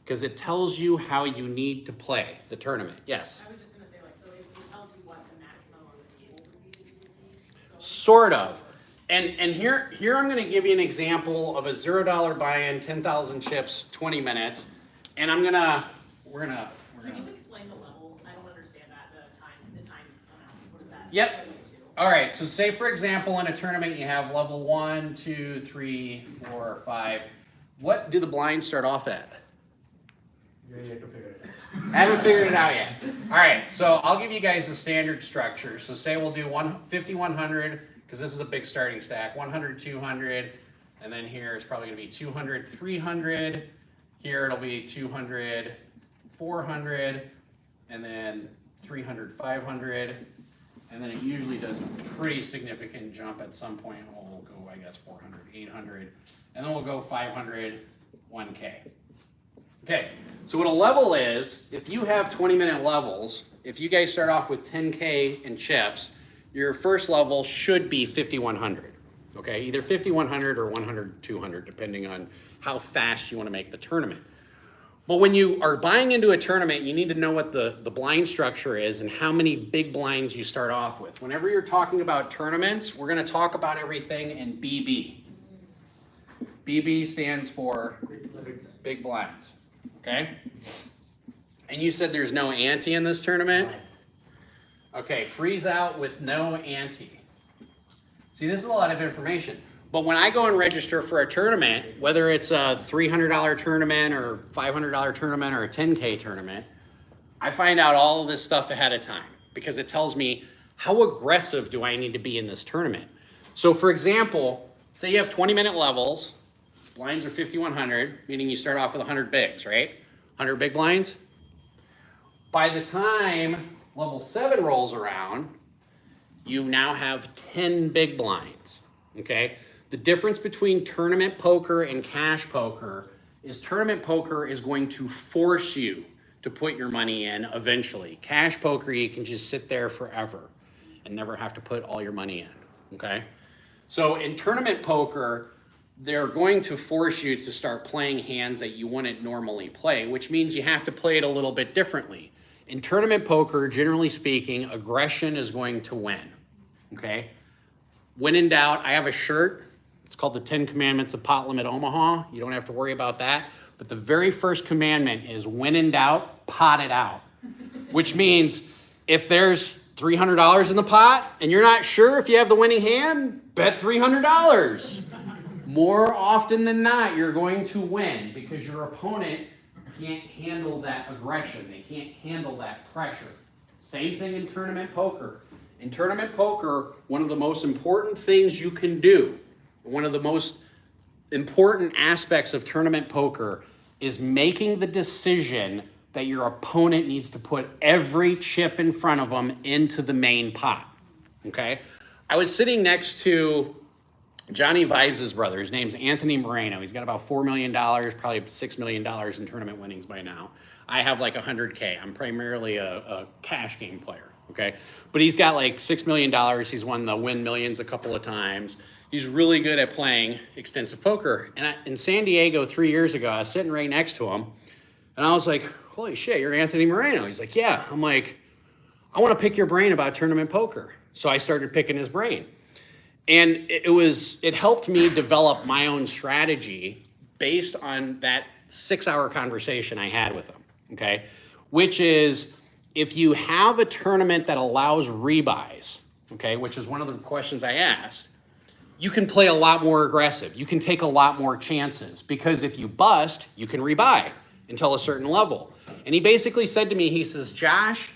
Because it tells you how you need to play the tournament. Yes? I was just gonna say, like, so it tells you what the maximum on the table would be. Sort of. And here I'm going to give you an example of a $0 buy-in, 10,000 chips, 20 minutes. And we're gonna. Can you explain the levels? I don't understand that, the time amounts. What is that? Yep. relate to? All right, so say for example in a tournament you have level 1, 2, 3, 4, 5. What do the blinds start off at? You're yet to figure it out. I haven't figured it out yet. All right, so I'll give you guys a standard structure. So say we'll do 50, 100, because this is a big starting stack, 100, 200, and then here it's probably going to be 200, 300. Here it'll be 200, 400, and then 300, 500. And then it usually does a pretty significant jump at some point. We'll go, I guess, 400, 800, and then we'll go 500, 1K. Okay, So what a level is, if you have 20-minute levels, if you guys start off with 10K in chips, your first level should be 5,100. Okay, either 5,100 or 100, 200, depending on how fast you want to make the tournament. But when you are buying into a tournament, you need to know what the blind structure is and how many big blinds you start off with. Whenever you're talking about tournaments, we're going to talk about everything in BB. BB stands for big blinds, okay? And you said there's no ante in this tournament? Okay, freeze out with no ante. See, this is a lot of information. But when I go and register for a tournament, whether it's a $300 tournament or $500 tournament or a 10K tournament, I find out all of this stuff ahead of time because it tells me how aggressive do I need to be in this tournament. So for example, say you have 20-minute levels, blinds are 5,100, meaning you start off with 100 bigs, right? 100 big blinds. By the time level 7 rolls around, you now have 10 big blinds, okay? The difference between tournament poker and cash poker is tournament poker is going to force you to put your money in eventually. Cash poker, you can just sit there forever and never have to put all your money in, okay? So in tournament poker, they're going to force you to start playing hands that you wouldn't normally play, which means you have to play it a little bit differently. In tournament poker, generally speaking, aggression is going to win, okay? When in doubt, I have a shirt. It's called the 10 Commandments of Pot Limit Omaha. You don't have to worry about that. But the very first commandment is when in doubt, pot it out. Which means if there's $300 in the pot and you're not sure if you have the winning hand, bet $300. More often than not, you're going to win because your opponent can't handle that aggression. They can't handle that pressure. Same thing in tournament poker. In tournament poker, one of the most important things you can do, one of the most important aspects of tournament poker is making the decision that your opponent needs to put every chip in front of them into the main pot, okay? I was sitting next to Johnny Vibes' brother. His name's Anthony Moreno. He's got about $4 million, probably $6 million in tournament winnings by now. I have like 100K. I'm primarily a cash game player, okay? But he's got like $6 million. He's won the Win Millions a couple of times. He's really good at playing extensive poker. And in San Diego 3 years ago, I was sitting right next to him, and I was like, holy shit, you're Anthony Moreno. He's like, yeah. I'm like, I want to pick your brain about tournament poker. So I started picking his brain. And it helped me develop my own strategy based on that 6-hour conversation I had with him, okay? Which is, if you have a tournament that allows rebuys, okay, which is one of the questions I asked, you can play a lot more aggressive. You can take a lot more chances because if you bust, you can rebuy until a certain level. And he basically said to me, he says, Josh,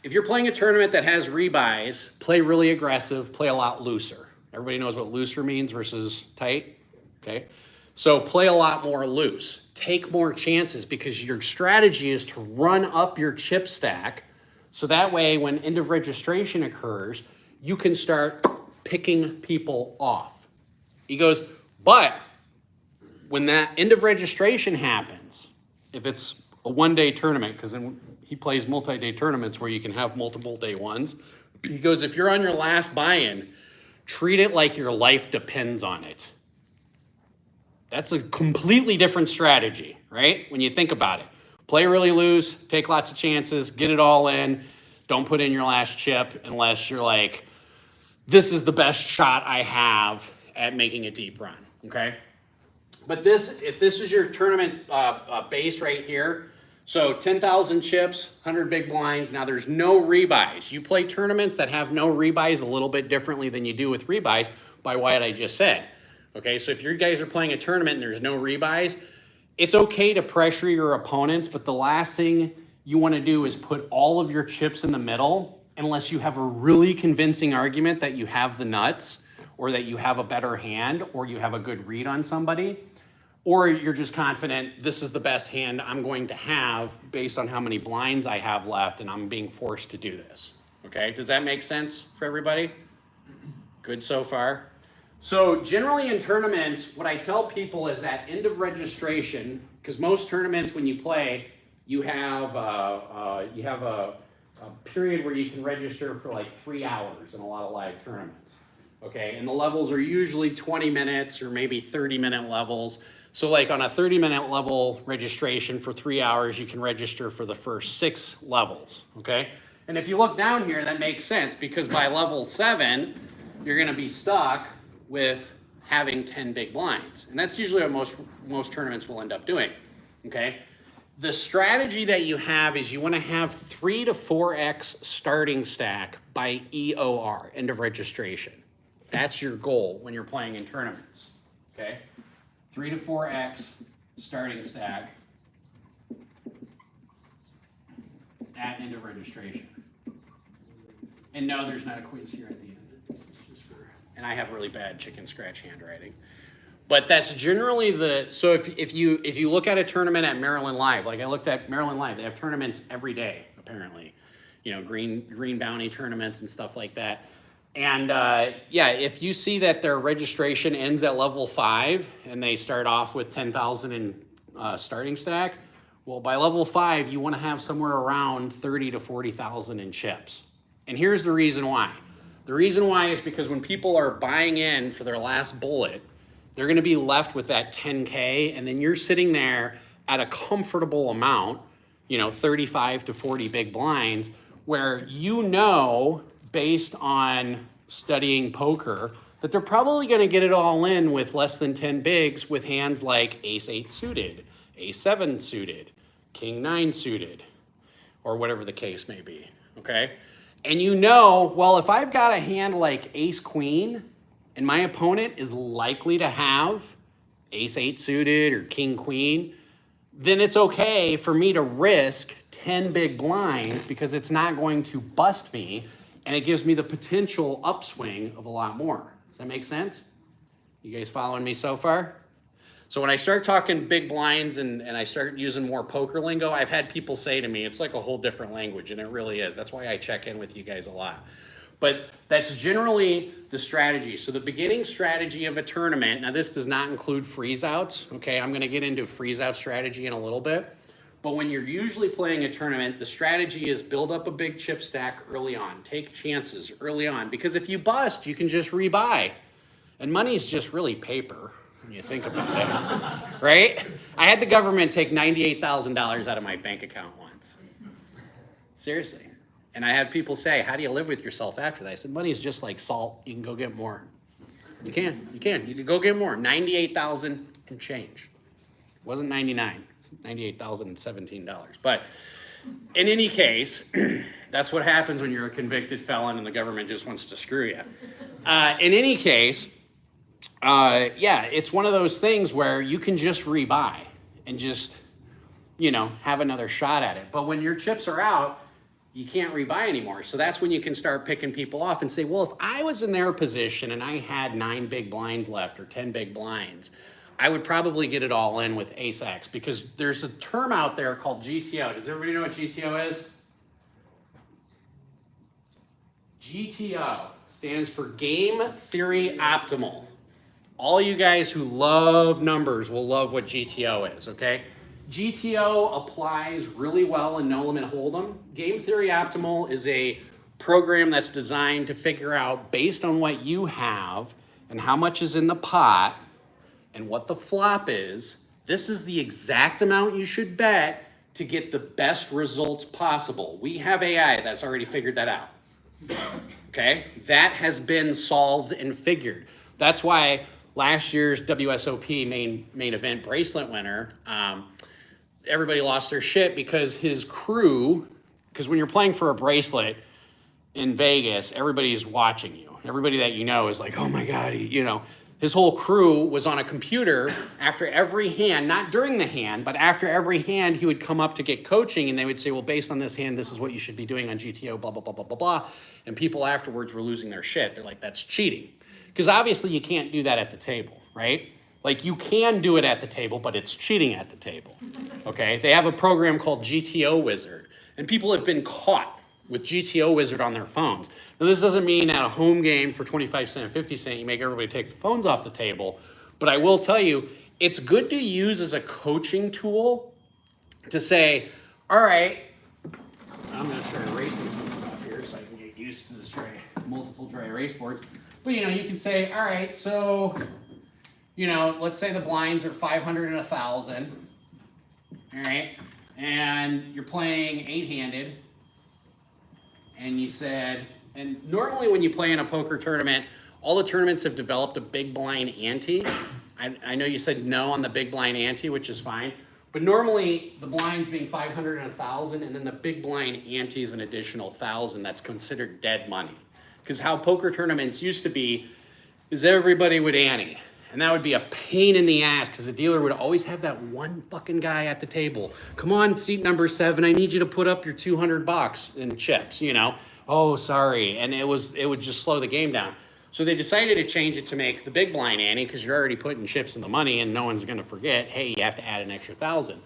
if you're playing a tournament that has rebuys, play really aggressive, play a lot looser. Everybody knows what looser means versus tight, okay? So play a lot more loose. Take more chances because your strategy is to run up your chip stack so that way when end of registration occurs, you can start picking people off. He goes, but when that end of registration happens, if it's a one-day tournament, because then he plays multi-day tournaments where you can have multiple day ones. He goes, if you're on your last buy-in, treat it like your life depends on it. That's a completely different strategy, right? When you think about it. Play really loose, take lots of chances, get it all in. Don't put in your last chip unless you're like, this is the best shot I have at making a deep run, okay? But if this is your tournament base right here, so 10,000 chips, 100 big blinds. Now there's no rebuys. You play tournaments that have no rebuys a little bit differently than you do with rebuys by what I just said. Okay, so if you guys are playing a tournament and there's no rebuys, it's okay to pressure your opponents, but the last thing you want to do is put all of your chips in the middle unless you have a really convincing argument that you have the nuts or that you have a better hand or you have a good read on somebody. Or you're just confident this is the best hand I'm going to have based on how many blinds I have left and I'm being forced to do this. Okay, does that make sense for everybody? Good so far? So generally in tournaments, what I tell people is that end of registration, Because most tournaments, when you play, you have a period where you can register for like 3 hours in a lot of live tournaments. Okay, and the levels are usually 20 minutes or maybe 30-minute levels. So like on a 30-minute level registration for 3 hours, you can register for the first 6 levels, okay? And if you look down here, that makes sense because by level 7, you're gonna be stuck with having 10 big blinds. And that's usually what most tournaments will end up doing, okay? The strategy that you have is you wanna have 3 to 4x starting stack by EOR, end of registration. That's your goal when you're playing in tournaments, okay? 3 to 4x starting stack at end of registration. And no, there's not a quiz here at the end. This is just for, and I have really bad chicken scratch handwriting. But that's generally the, so if you look at a tournament at Maryland Live, like I looked at Maryland Live, they have tournaments every day, apparently. You know, green bounty tournaments and stuff like that. And yeah, if you see that their registration ends at level 5 and they start off with 10,000 in starting stack, well, by level 5, you want to have somewhere around 30 to 40,000 in chips. And here's the reason why. The reason why is because when people are buying in for their last bullet, they're going to be left with that 10K, and then you're sitting there at a comfortable amount, you know, 35 to 40 big blinds, where you know, based on studying poker, that they're probably going to get it all in with less than 10 bigs with hands like ace-8 suited, ace-7 suited, king-9 suited, or whatever the case may be, okay? And you know, well, if I've got a hand like ace-queen, and my opponent is likely to have ace-8 suited or king-queen, then it's okay for me to risk 10 big blinds because it's not going to bust me, and it gives me the potential upswing of a lot more. Does that make sense? You guys following me so far? So when I start talking big blinds and I start using more poker lingo, I've had people say to me, it's like a whole different language, and it really is. That's why I check in with you guys a lot. But that's generally the strategy. So the beginning strategy of a tournament, now this does not include freeze outs, okay? I'm gonna get into freeze out strategy in a little bit. But when you're usually playing a tournament, the strategy is build up a big chip stack early on. Take chances early on. Because if you bust, you can just rebuy. And money's just really paper when you think about it, right? I had the government take $98,000 out of my bank account once. Seriously. And I had people say, how do you live with yourself after that? I said, money's just like salt. You can go get more. You can. You can go get more. 98,000 and change. It wasn't 99. It's $98,017. But in any case, that's what happens when you're a convicted felon and the government just wants to screw you. In any case, yeah, it's one of those things where you can just rebuy and just, you know, have another shot at it. But when your chips are out, you can't rebuy anymore. So that's when you can start picking people off and say, well, if I was in their position and I had 9 big blinds left or 10 big blinds, I would probably get it all in with ace-X, because there's a term out there called GTO. Does everybody know what GTO is? GTO stands for Game Theory Optimal. All you guys who love numbers will love what GTO is, okay? GTO applies really well in No Limit Hold'em. Game Theory Optimal is a program that's designed to figure out, based on what you have and how much is in the pot and what the flop is, this is the exact amount you should bet to get the best results possible. We have AI that's already figured that out. Okay? That has been solved and figured. That's why last year's WSOP main event bracelet winner, everybody lost their shit because his crew, because when you're playing for a bracelet in Vegas, everybody's watching you. Everybody that you know is like, oh my God, you know. His whole crew was on a computer after every hand, not during the hand, but after every hand, he would come up to get coaching and they would say, well, based on this hand, this is what you should be doing on GTO, blah, blah, blah, blah, blah, blah. And people afterwards were losing their shit. They're like, that's cheating. Because obviously you can't do that at the table, right? Like you can do it at the table, but it's cheating at the table, okay? They have a program called GTO Wizard, and people have been caught with GTO Wizard on their phones. Now this doesn't mean at a home game for 25 cents, 50 cents, you make everybody take the phones off the table, but I will tell you, it's good to use as a coaching tool to say, all right, I'm going to start erasing some stuff here so I can get used to this multiple dry erase boards. But you can say, all right, so, let's say the blinds are 500 and 1,000. All right, and you're playing 8-handed, and you said, and normally when you play in a poker tournament, all the tournaments have developed a big blind ante. I know you said no on the big blind ante, which is fine. But normally, the blinds being 500 and 1,000, and then the big blind ante is an additional 1,000. That's considered dead money. Because how poker tournaments used to be is everybody would ante. And that would be a pain in the ass because the dealer would always have that one fucking guy at the table. Come on, seat number 7, I need you to put up your $200 in chips, Oh, sorry. And it would just slow the game down. So they decided to change it to make the big blind ante because you're already putting chips in the money and no one's going to forget, hey, you have to add an extra 1,000.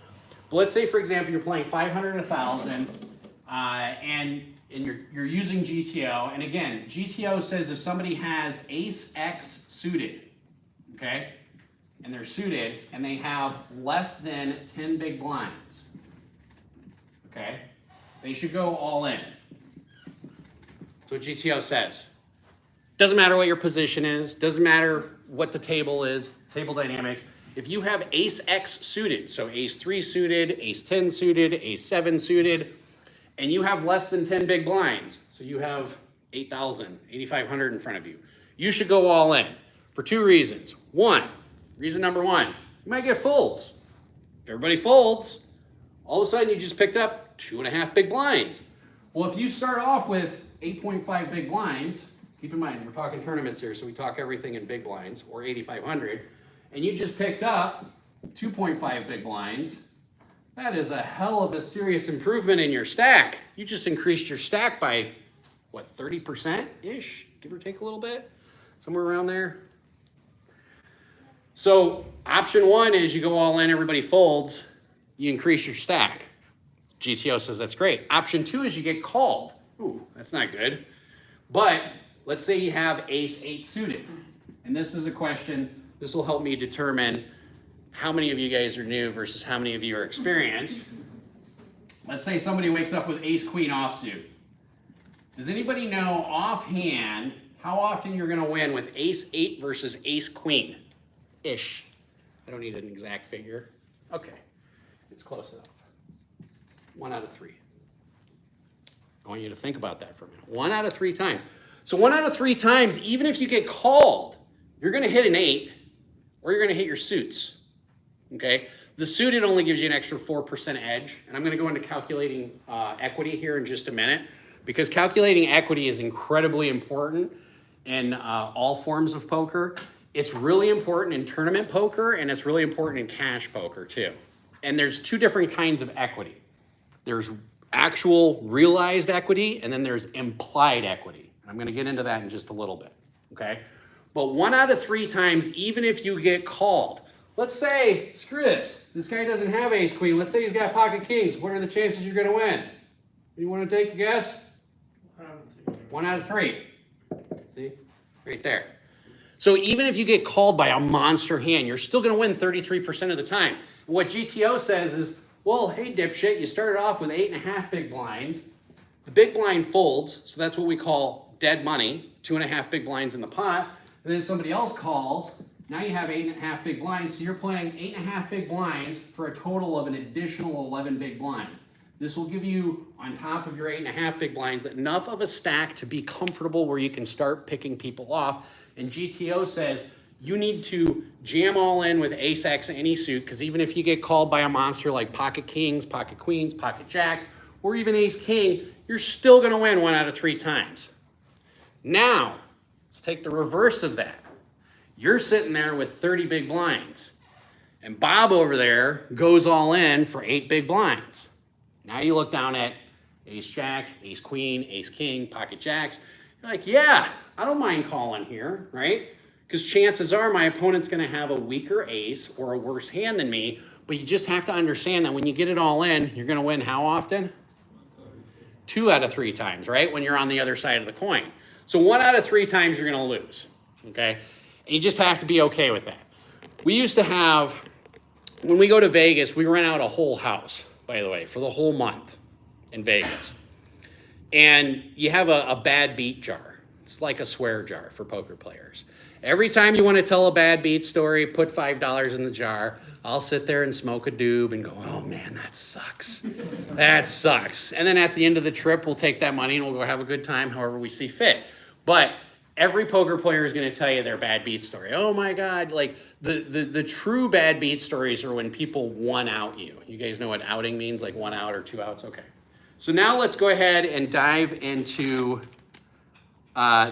But let's say, for example, you're playing 500 and 1,000 and you're using GTO. And again, GTO says if somebody has ace X suited, okay, and they're suited and they have less than 10 big blinds, okay, they should go all in. That's what GTO says. Doesn't matter what your position is, doesn't matter what the table is, table dynamics. If you have ace X suited, so ace 3 suited, ace 10 suited, ace 7 suited, and you have less than 10 big blinds, so you have 8,000, 8,500 in front of you, you should go all in for 2 reasons. Reason number 1, you might get folds. If everybody folds, all of a sudden you just picked up 2.5 big blinds. Well, if you start off with 8.5 big blinds, keep in mind, we're talking tournaments here, so we talk everything in big blinds, or 8,500, and you just picked up 2.5 big blinds, that is a hell of a serious improvement in your stack. You just increased your stack by, 30%-ish, give or take a little bit? Somewhere around there. So option 1 is you go all in, everybody folds, you increase your stack. GTO says that's great. Option 2 is you get called. Ooh, that's not good. But let's say you have ace 8 suited. And this is a question, this will help me determine how many of you guys are new versus how many of you are experienced. Let's say somebody wakes up with ace queen offsuit. Does anybody know offhand how often you're going to win with ace 8 versus ace queen-ish? I don't need an exact figure. Okay, it's close enough. 1 out of 3. I want you to think about that for a minute. 1 out of 3 times. So 1 out of 3 times, even if you get called, you're going to hit an 8 or you're going to hit your suits. Okay? The suited only gives you an extra 4% edge. And I'm going to go into calculating equity here in just a minute because calculating equity is incredibly important in all forms of poker. It's really important in tournament poker and it's really important in cash poker too. And there's 2 different kinds of equity. There's actual realized equity, and then there's implied equity. I'm going to get into that in just a little bit, okay? But 1 out of 3 times, even if you get called, let's say, screw this guy doesn't have ace queen. Let's say he's got pocket kings. What are the chances you're going to win? You want to take a guess? 1 out of 3. See? Right there. So even if you get called by a monster hand, you're still going to win 33% of the time. And what GTO says is, well, hey, dipshit, you started off with 8.5 big blinds. The big blind folds, so that's what we call dead money, 2.5 big blinds in the pot. And then somebody else calls. Now you have 8.5 big blinds, so you're playing 8.5 big blinds for a total of an additional 11 big blinds. This will give you, on top of your 8.5 big blinds, enough of a stack to be comfortable where you can start picking people off. And GTO says, you need to jam all in with ace X any suit, because even if you get called by a monster like pocket kings, pocket queens, pocket jacks, or even ace king, you're still going to win 1 out of 3 times. Now, let's take the reverse of that. You're sitting there with 30 big blinds, and Bob over there goes all in for 8 big blinds. Now you look down at ace jack, ace queen, ace king, pocket jacks. You're like, yeah, I don't mind calling here, right? Because chances are my opponent's going to have a weaker ace or a worse hand than me, but you just have to understand that when you get it all in, you're going to win how often? 2 out of 3 times, right? When you're on the other side of the coin. So 1 out of 3 times you're going to lose, okay? And you just have to be okay with that. we used to have, when we go to Vegas, we rent out a whole house, by the way, for the whole month in Vegas. And you have a bad beat jar. It's like a swear jar for poker players. Every time you want to tell a bad beat story, put $5 in the jar. I'll sit there and smoke a doob and go, oh man, that sucks. That sucks. And then at the end of the trip, we'll take that money and we'll go have a good time however we see fit. But every poker player is going to tell you their bad beat story. Oh my God, like the true bad beat stories are when people one out you. You guys know what outing means, like 1 out or 2 outs? Okay. So now let's go ahead and dive into,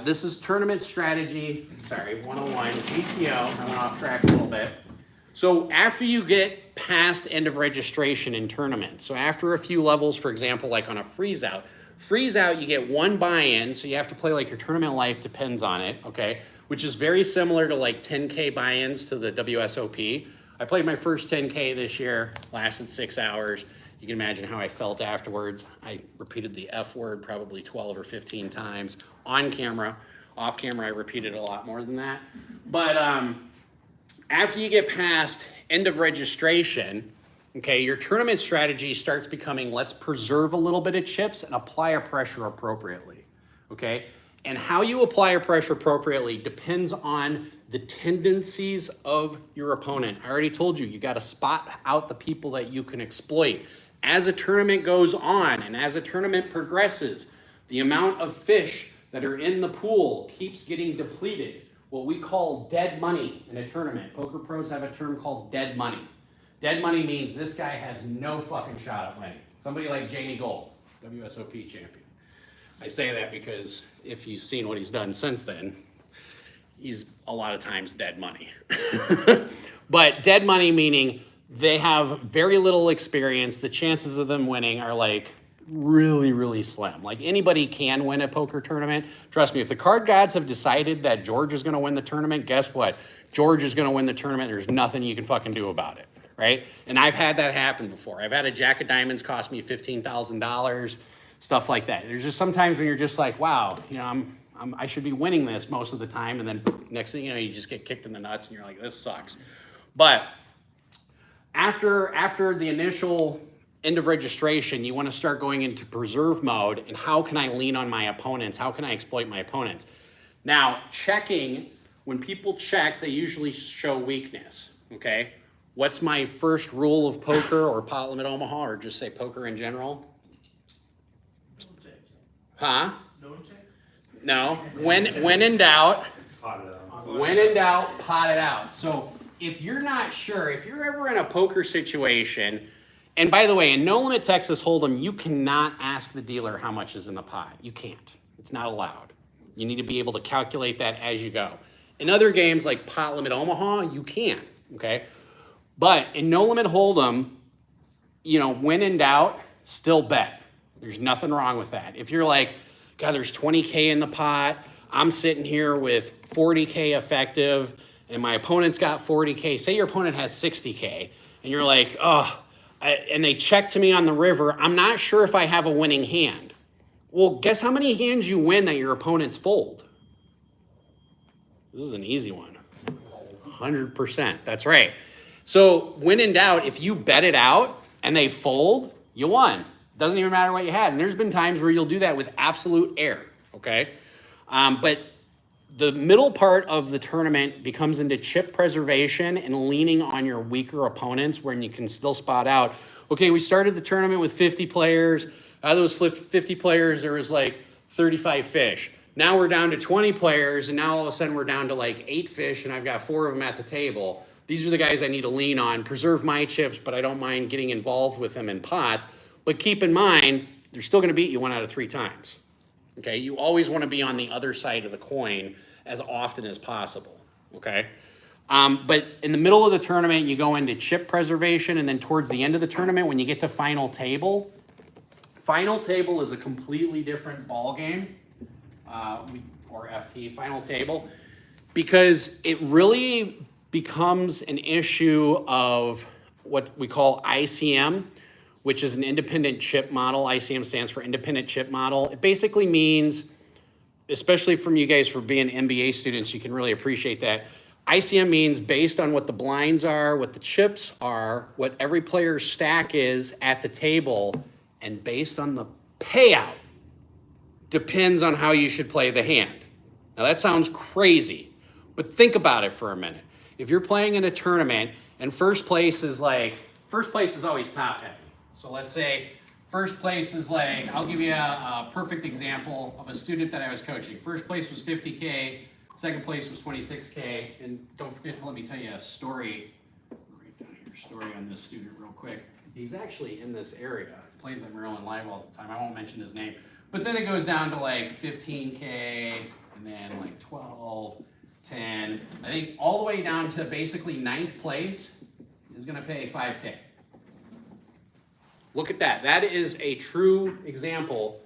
this is tournament strategy, 101, GTO. I went off track a little bit. So after you get past end of registration in tournaments, so after a few levels, for example, like on a freeze out, you get 1 buy-in, so you have to play like your tournament life depends on it, okay? Which is very similar to like 10K buy-ins to the WSOP. I played my first 10K this year, lasted 6 hours. You can imagine how I felt afterwards. I repeated the F word probably 12 or 15 times on camera. Off camera, I repeated a lot more than that. But after you get past end of registration, okay, your tournament strategy starts becoming, let's preserve a little bit of chips and apply a pressure appropriately, okay? And how you apply a pressure appropriately depends on the tendencies of your opponent. I already told you, you got to spot out the people that you can exploit. As a tournament goes on and as a tournament progresses, the amount of fish that are in the pool keeps getting depleted. What we call dead money in a tournament. Poker pros have a term called dead money. Dead money means this guy has no fucking shot at winning. Somebody like Jamie Gold, WSOP champion. I say that because if you've seen what he's done since then, he's a lot of times dead money. But dead money meaning they have very little experience. The chances of them winning are like really, really slim. Like anybody can win a poker tournament. Trust me, if the card gods have decided that George is going to win the tournament, guess what? George is going to win the tournament. There's nothing you can fucking do about it, right? And I've had that happen before. I've had a Jack of Diamonds cost me $15,000, stuff like that. There's just sometimes when you're just like, wow, you know, I should be winning this most of the time, and then next thing you know, you just get kicked in the nuts, and you're like, this sucks. But after the initial end of registration, you want to start going into preserve mode, and how can I lean on my opponents? How can I exploit my opponents? Now, checking, when people check, they usually show weakness, okay? What's my first rule of poker or pot limit Omaha, or just say poker in general? Don't check. Huh? Don't check. No, when in doubt, Pot it out. when in doubt, pot it out. So if you're not sure, if you're ever in a poker situation, and by the way, in No Limit Texas Hold'em, you cannot ask the dealer how much is in the pot. You can't. It's not allowed. You need to be able to calculate that as you go. In other games like Pot Limit Omaha, you can, okay? But in No Limit Hold'em, you know, when in doubt, still bet. There's nothing wrong with that. If you're like, God, there's 20K in the pot, I'm sitting here with 40K effective, and my opponent's got 40K. Say your opponent has 60K, and you're like, oh, and they check to me on the river, I'm not sure if I have a winning hand. Well, guess how many hands you win that your opponents fold? This is an easy one. 100%, that's right. So when in doubt, if you bet it out and they fold, you won. Doesn't even matter what you had. And there's been times where you'll do that with absolute air, okay? But the middle part of the tournament becomes into chip preservation and leaning on your weaker opponents when you can still spot out, okay, we started the tournament with 50 players. Out of those 50 players, there was like 35 fish. Now we're down to 20 players, and now all of a sudden we're down to like 8 fish, and I've got 4 of them at the table. These are the guys I need to lean on, preserve my chips, but I don't mind getting involved with them in pots. But keep in mind, they're still going to beat you 1 out of 3 times. Okay, you always want to be on the other side of the coin as often as possible, okay? But in the middle of the tournament, you go into chip preservation, and then towards the end of the tournament, when you get to final table is a completely different ball game, or FT, final table, because it really becomes an issue of what we call ICM, which is an independent chip model. ICM stands for independent chip model. It basically means, especially from you guys for being MBA students, you can really appreciate that. ICM means based on what the blinds are, what the chips are, what every player's stack is at the table, and based on the payout, depends on how you should play the hand. Now that sounds crazy, but think about it for a minute. If you're playing in a tournament and first place is always top heavy. So let's say first place is like, I'll give you a perfect example of a student that I was coaching. First place was 50K, second place was 26K, and don't forget to let me tell you a story. Write down your story on this student real quick. He's actually in this area. He plays at Maryland Live all the time. I won't mention his name. But then it goes down to like 15K, and then like 12, 10. I think all the way down to basically 9th place is gonna pay 5K. Look at that. That is a true example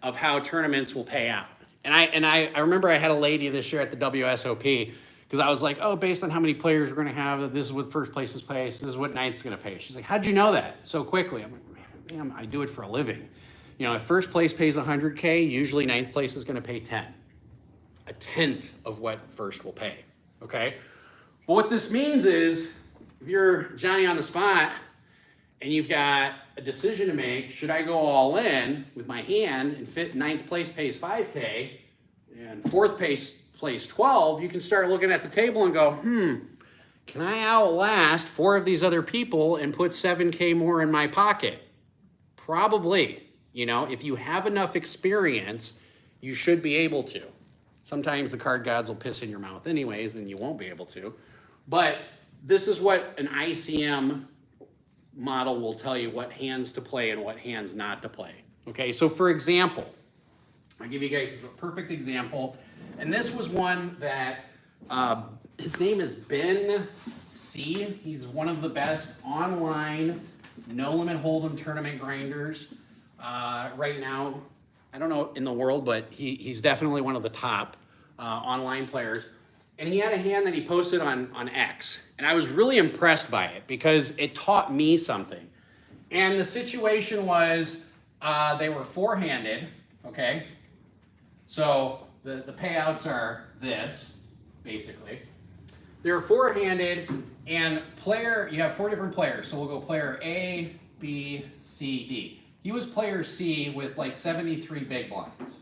of how tournaments will pay out. And I remember I had a lady this year at the WSOP, because I was like, oh, based on how many players we're gonna have, this is what first place is paid, this is what 9th's gonna pay. She's like, how'd you know that so quickly? I'm like, man, I do it for a living. You know, if first place pays 100K, usually 9th place is gonna pay 10. A 10th of what first will pay, okay? But what this means is, if you're Johnny on the spot and you've got a decision to make, should I go all in with my hand and fit 9th place pays 5K and 4th place 12, you can start looking at the table and go, can I outlast 4 of these other people and put 7K more in my pocket? Probably. You know, if you have enough experience, you should be able to. Sometimes the card gods will piss in your mouth anyways, and you won't be able to. But this is what an ICM model will tell you, what hands to play and what hands not to play. Okay, so for example, I'll give you guys a perfect example. And this was one that, his name is Ben C. He's one of the best online no-limit hold'em tournament grinders right now. I don't know in the world, but he's definitely one of the top online players. And he had a hand that he posted on X. And I was really impressed by it because it taught me something. And the situation was they were four-handed, okay? So the payouts are this, basically. They're four-handed, and you have 4 different players. So we'll go player A, B, C, D. He was player C with like 73 big blinds.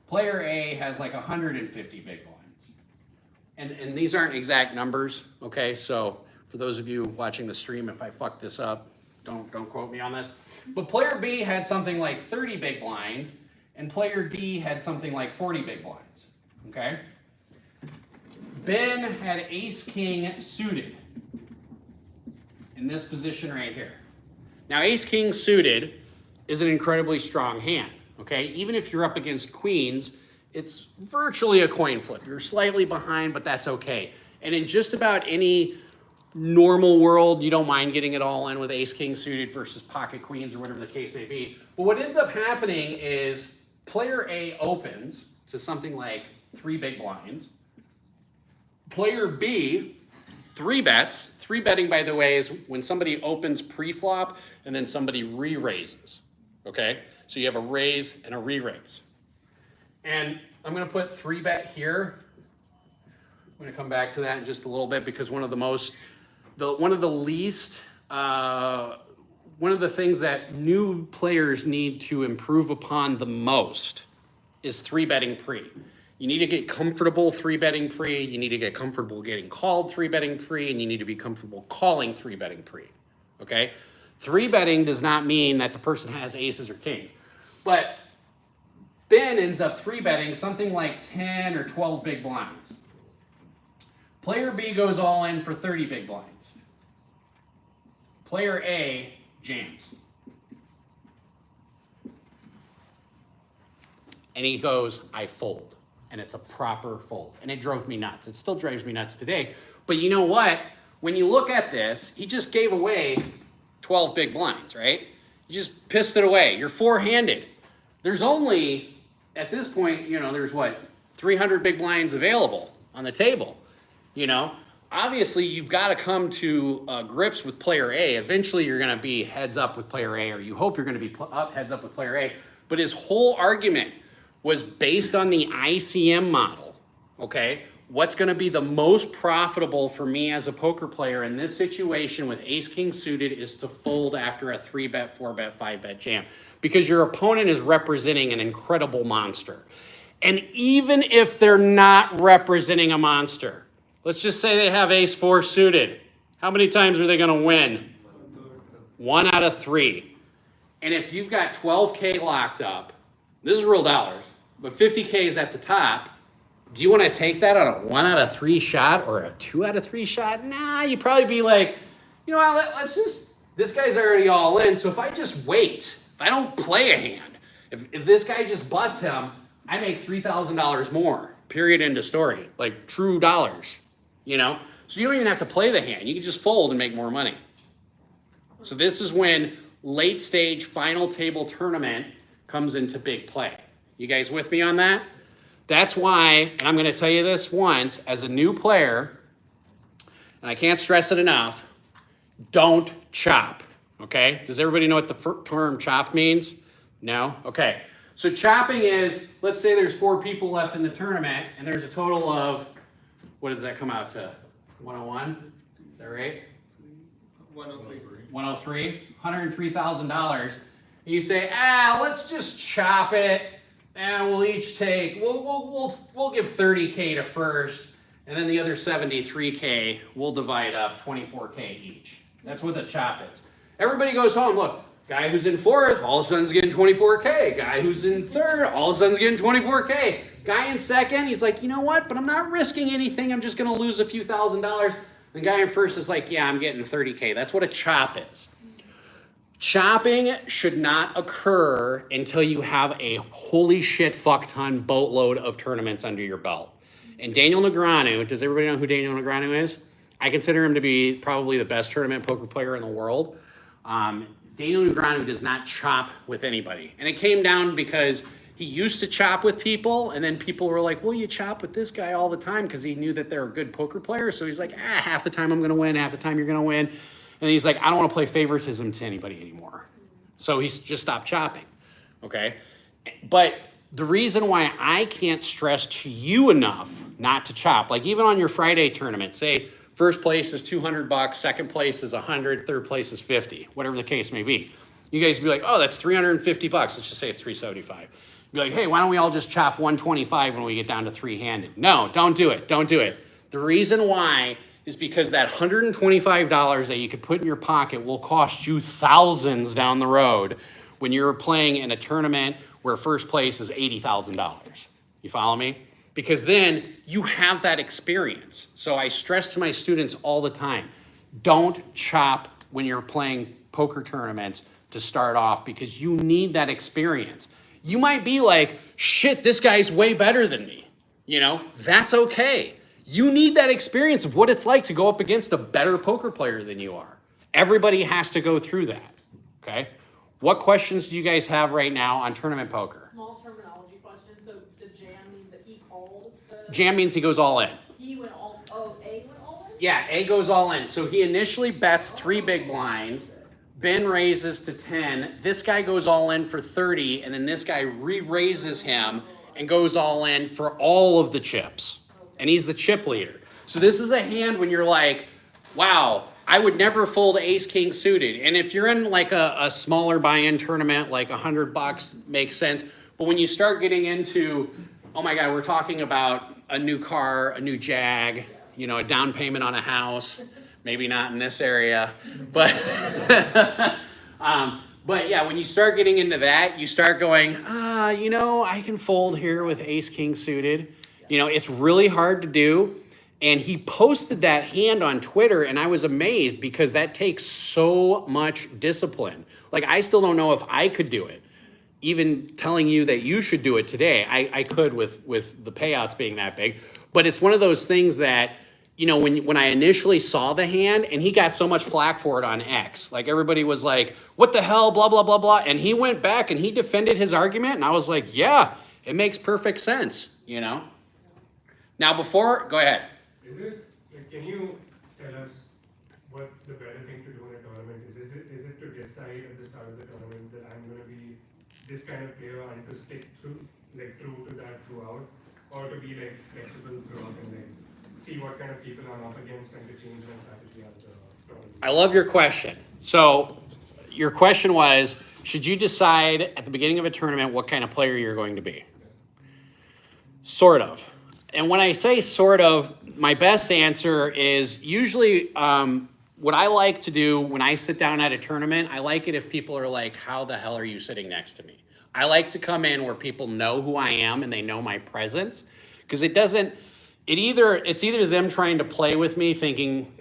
Player A has like 150 big blinds. And these aren't exact numbers, okay? So for those of you watching the stream, if I fuck this up, don't quote me on this. But player B had something like 30 big blinds, and player D had something like 40 big blinds, okay? Ben had ace-king suited in this position right here. Now ace-king suited is an incredibly strong hand, okay? Even if you're up against queens, it's virtually a coin flip. You're slightly behind, but that's okay. And in just about any normal world, you don't mind getting it all in with ace-king suited versus pocket queens or whatever the case may be. But what ends up happening is player A opens to something like 3 big blinds. Player B 3-bets. 3-betting, by the way, is when somebody opens pre-flop and then somebody re-raises, okay? So you have a raise and a re-raise. And I'm gonna put 3-bet here. I'm gonna come back to that in just a little bit because one of the things that new players need to improve upon the most is 3-betting pre. You need to get comfortable 3-betting pre, you need to get comfortable getting called 3-betting pre, and you need to be comfortable calling 3-betting pre, okay? 3-betting does not mean that the person has aces or kings, but Ben ends up 3-betting something like 10 or 12 big blinds. Player B goes all in for 30 big blinds. Player A jams. And he goes, I fold. And it's a proper fold. And it drove me nuts. It still drives me nuts today. But you know what? When you look at this, he just gave away 12 big blinds, right? You just pissed it away. You're four-handed. There's only, at this point, you know, there's what, 300 big blinds available on the table, you know? Obviously, you've got to come to grips with player A. Eventually, you're going to be heads up with player A, or you hope you're going to be heads up with player A. But his whole argument was based on the ICM model, okay? what's going to be the most profitable for me as a poker player in this situation with ace king suited is to fold after a 3-bet, 4-bet, 5-bet jam, because your opponent is representing an incredible monster. And even if they're not representing a monster, let's just say they have ace 4 suited, how many times are they going to win? 1 out of 3. And if you've got 12K locked up, this is real dollars, but 50K is at the top, do you want to take that on a 1 out of 3 shot or a 2 out of 3 shot? Nah, you'd probably be like, you know what, let's just, this guy's already all in, so if I just wait, if I don't play a hand, if this guy just busts him, I make $3,000 more, period, end of story. Like true dollars, you know? So you don't even have to play the hand. You can just fold and make more money. So this is when late stage final table tournament comes into big play. You guys with me on that? That's why, and I'm going to tell you this once, as a new player, and I can't stress it enough, don't chop, okay? Does everybody know what the term chop means? No? Okay. So chopping is, let's say there's 4 people left in the tournament, and there's a total of, what does that come out to? 101? Is that right? 103. 103, $103,000. And you say, let's just chop it, and we'll each take, we'll give 30K to first, and then the other 73K, we'll divide up 24K each. That's what the chop is. Everybody goes home, look, guy who's in 4th, all of a sudden's getting 24K. Guy who's in 3rd, all of a sudden's getting 24K. Guy in 2nd, he's like, you know what, but I'm not risking anything, I'm just gonna lose a few $1,000s. The guy in 1st is like, yeah, I'm getting 30K. That's what a chop is. Chopping should not occur until you have a holy shit fuck ton boatload of tournaments under your belt. And Daniel Negreanu, does everybody know who Daniel Negreanu is? I consider him to be probably the best tournament poker player in the world. Daniel Negreanu does not chop with anybody. And it came down because he used to chop with people, and then people were like, well, you chop with this guy all the time, because he knew that they're a good poker player. So he's like, half the time I'm going to win, half the time you're going to win. And he's like, I don't want to play favoritism to anybody anymore. So he's just stopped chopping, okay? But the reason why I can't stress to you enough not to chop, like even on your Friday tournament, say first place is $200, second place is $100, third place is $50, whatever the case may be. You guys be like, oh, that's $350. Let's just say it's $375. Be like, hey, why don't we all just chop 125 when we get down to 3-handed? No, don't do it. Don't do it. The reason why is because that $125 that you could put in your pocket will cost you thousands down the road when you're playing in a tournament where first place is $80,000. You follow me? Because then you have that experience. So I stress to my students all the time, don't chop when you're playing poker tournaments to start off, because you need that experience. You might be like, shit, this guy's way better than me. You know, that's okay. You need that experience of what it's like to go up against a better poker player than you are. Everybody has to go through that, okay? What questions do you guys have right now on tournament poker? Small terminology question, so the jam means that he called the... Jam means he goes all in. He went all, A went all in? Yeah, A goes all in. So he initially bets 3 big blinds. Ben raises to 10. This guy goes all in for 30, and then this guy re-raises him and goes all in for all of the chips. And he's the chip leader. So this is a hand when you're like, wow, I would never fold ace king suited. And if you're in like a smaller buy-in tournament, like $100 makes sense. But when you start getting into, oh my God, we're talking about a new car, a new Jag, you know, a down payment on a house. Maybe not in this area, but but yeah, when you start getting into that, you start going, you know, I can fold here with ace king suited. You know, it's really hard to do. And he posted that hand on Twitter, and I was amazed because that takes so much discipline. Like, I still don't know if I could do it. Even telling you that you should do it today, I could with the payouts being that big. But it's one of those things that, you know, when I initially saw the hand, and he got so much flack for it on X, like everybody was like, what the hell, blah, blah, blah, blah. And he went back and he defended his argument. And I was like, yeah, it makes perfect sense, you know? Now go ahead. Is it, like, can you tell us what the better thing to do in a tournament is? Is it to decide at the start of the tournament that I'm going to be this kind of player and to stick true to that throughout, or to be like flexible throughout and like see what kind of people I'm up against and to change my strategy as the tournament. I love your question. So your question was, should you decide at the beginning of a tournament what kind of player you're going to be? Sort of. And when I say sort of, my best answer is usually what I like to do when I sit down at a tournament, I like it if people are like, how the hell are you sitting next to me? I like to come in where people know who I am and they know my presence, because it's either them trying to play with me,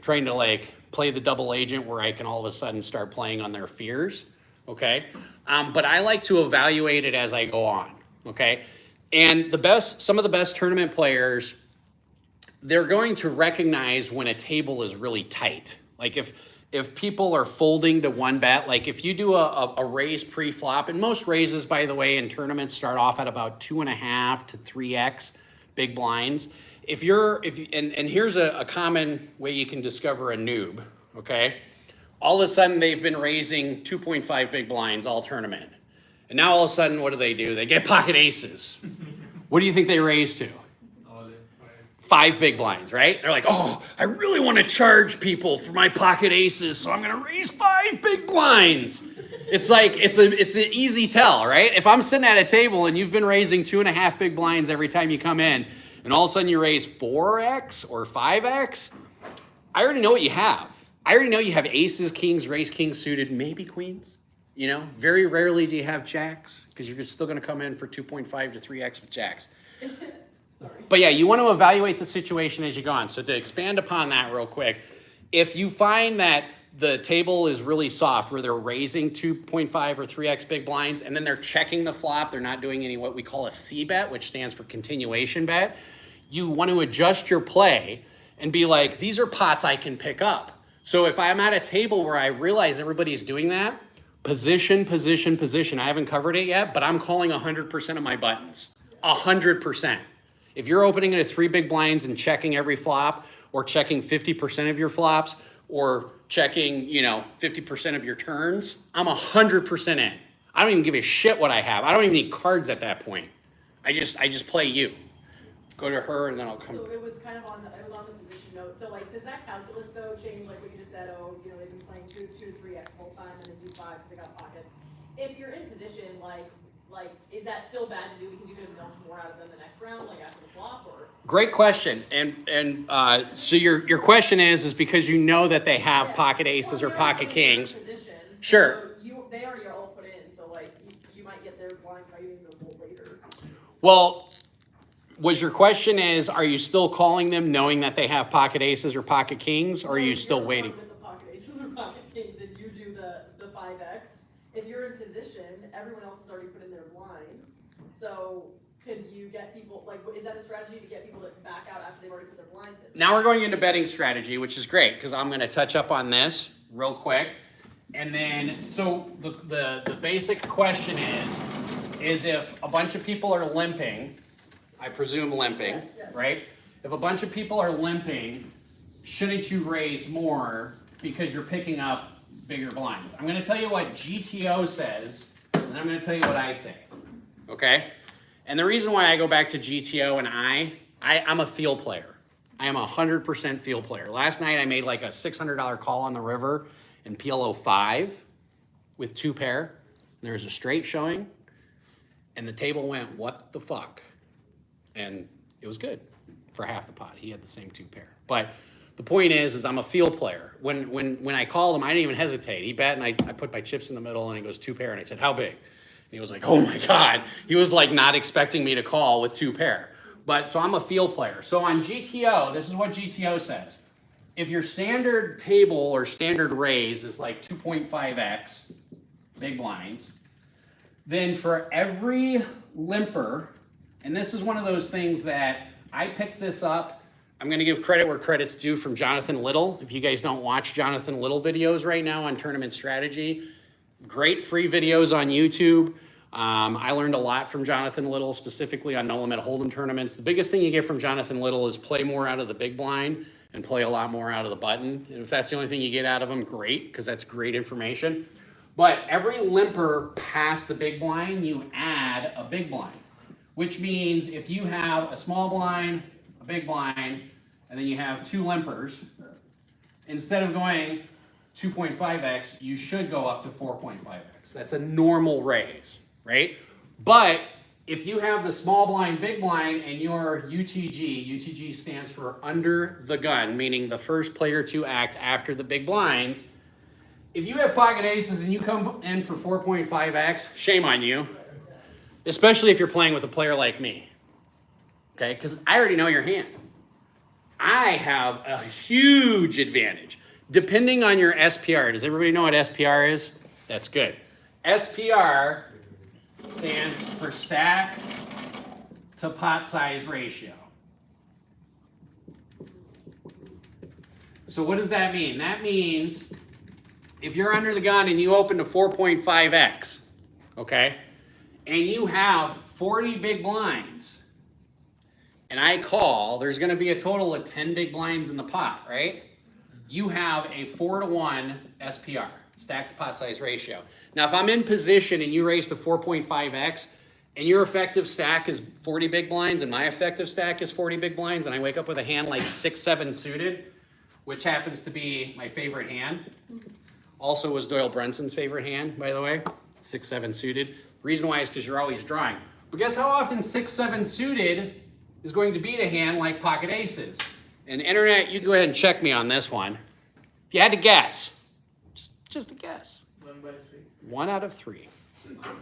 trying to like play the double agent where I can all of a sudden start playing on their fears, okay? But I like to evaluate it as I go on, okay? And some of the best tournament players, they're going to recognize when a table is really tight. Like if people are folding to one bet, like if you do a raise pre-flop, and most raises, by the way, in tournaments start off at about 2.5 to 3x big blinds. And here's a common way you can discover a noob, okay? All of a sudden they've been raising 2.5 big blinds all tournament. And now all of a sudden, what do? They get pocket aces. What do you think they raise to? 5 big blinds, right? They're like, oh, I really want to charge people for my pocket aces, so I'm going to raise 5 big blinds. It's like, it's an easy tell, right? If I'm sitting at a table and you've been raising 2.5 big blinds every time you come in, and all of a sudden you raise 4x or 5x, I already know what you have. I already know you have aces, kings, race kings suited, maybe queens. You know, very rarely do you have jacks, because you're still going to come in for 2.5 to 3x with jacks. Sorry. But yeah, you want to evaluate the situation as you go on. So to expand upon that real quick, if you find that the table is really soft, where they're raising 2.5 or 3x big blinds, and then they're checking the flop, they're not doing any what we call a C bet, which stands for continuation bet, you want to adjust your play and be like, these are pots I can pick up. So if I'm at a table where I realize everybody's doing that, position, position, position. I haven't covered it yet, but I'm calling 100% of my buttons. 100%. If you're opening it at 3 big blinds and checking every flop, or checking 50% of your flops, or checking, 50% of your turns, I'm 100% in. I don't even give a shit what I have. I don't even need cards at that point. I just play you. Go to her and then I'll come. So it was kind of on the position note. So like, does that calculus though change, like what you just said? Oh, they've been playing 2 to 3x full time and then do 5 because they got pockets. If you're in position, like is that still bad to do because you could have milked more out of them the next round, like after the flop, or? Great question. And so your question is because you know that they have pocket aces or pocket kings. Position, Sure. So they already are all put in, so like you might get their blinds by using the fold later. Well, was your question is, are you still calling them knowing that they have pocket aces or pocket kings, or are you still waiting? With the pocket aces or pocket kings, and you do the 5x. If you're in position, everyone else has already put in their blinds. So could you get people, like, is that a strategy to get people to back out after they've already put their blinds in? Now we're going into betting strategy, which is great because I'm going to touch up on this real quick. And then, so the basic question is if a bunch of people are limping, I presume limping, Yes. right? If a bunch of people are limping, shouldn't you raise more because you're picking up bigger blinds? I'm going to tell you what GTO says, and then I'm going to tell you what I say, okay? And the reason why I go back to GTO and I'm a field player. I am 100% field player. Last night I made like a $600 call on the river in PLO 5 with 2 pair. There's a straight showing, and the table went, what the fuck? And it was good for half the pot. He had the same 2 pair. But the point is I'm a field player. When I called him, I didn't even hesitate. He bet, and I put my chips in the middle, and he goes 2 pair, and I said, how big? And he was like, oh my God. He was like not expecting me to call with 2 pair. But so I'm a field player. So on GTO, this is what GTO says. If your standard table or standard raise is like 2.5x, big blinds, then for every limper, and this is one of those things that I picked this up. I'm going to give credit where credit's due from Jonathan Little. If you guys don't watch Jonathan Little videos right now on tournament strategy, great free videos on YouTube. I learned a lot from Jonathan Little, specifically on no limit hold'em tournaments. The biggest thing you get from Jonathan Little is play more out of the big blind and play a lot more out of the button. And if that's the only thing you get out of them, great, because that's great information. But every limper past the big blind, you add a big blind, which means if you have a small blind, a big blind, and then you have 2 limpers. Instead of going 2.5x, you should go up to 4.5x. That's a normal raise, right? But if you have the small blind, big blind, and your UTG stands for under the gun, meaning the first player to act after the big blinds. If you have pocket aces and you come in for 4.5x, shame on you. Especially if you're playing with a player like me. Okay, because I already know your hand. I have a huge advantage. Depending on your SPR, does everybody know what SPR is? That's good. SPR stands for stack to pot size ratio. So what does that mean? That means if you're under the gun and you open to 4.5x, okay, and you have 40 big blinds, and I call, there's going to be a total of 10 big blinds in the pot, right? You have a 4-to-1 SPR, stack to pot size ratio. Now, if I'm in position and you raise to 4.5x, and your effective stack is 40 big blinds, and my effective stack is 40 big blinds, and I wake up with a hand like 6-7 suited, which happens to be my favorite hand. Also was Doyle Brunson's favorite hand, by the way, 6-7 suited. The reason why is because you're always drawing. But guess how often 6-7 suited is going to beat a hand like pocket aces? And internet, you go ahead and check me on this one. If you had to guess, just a guess. 1 by 3. 1 out of 3. Always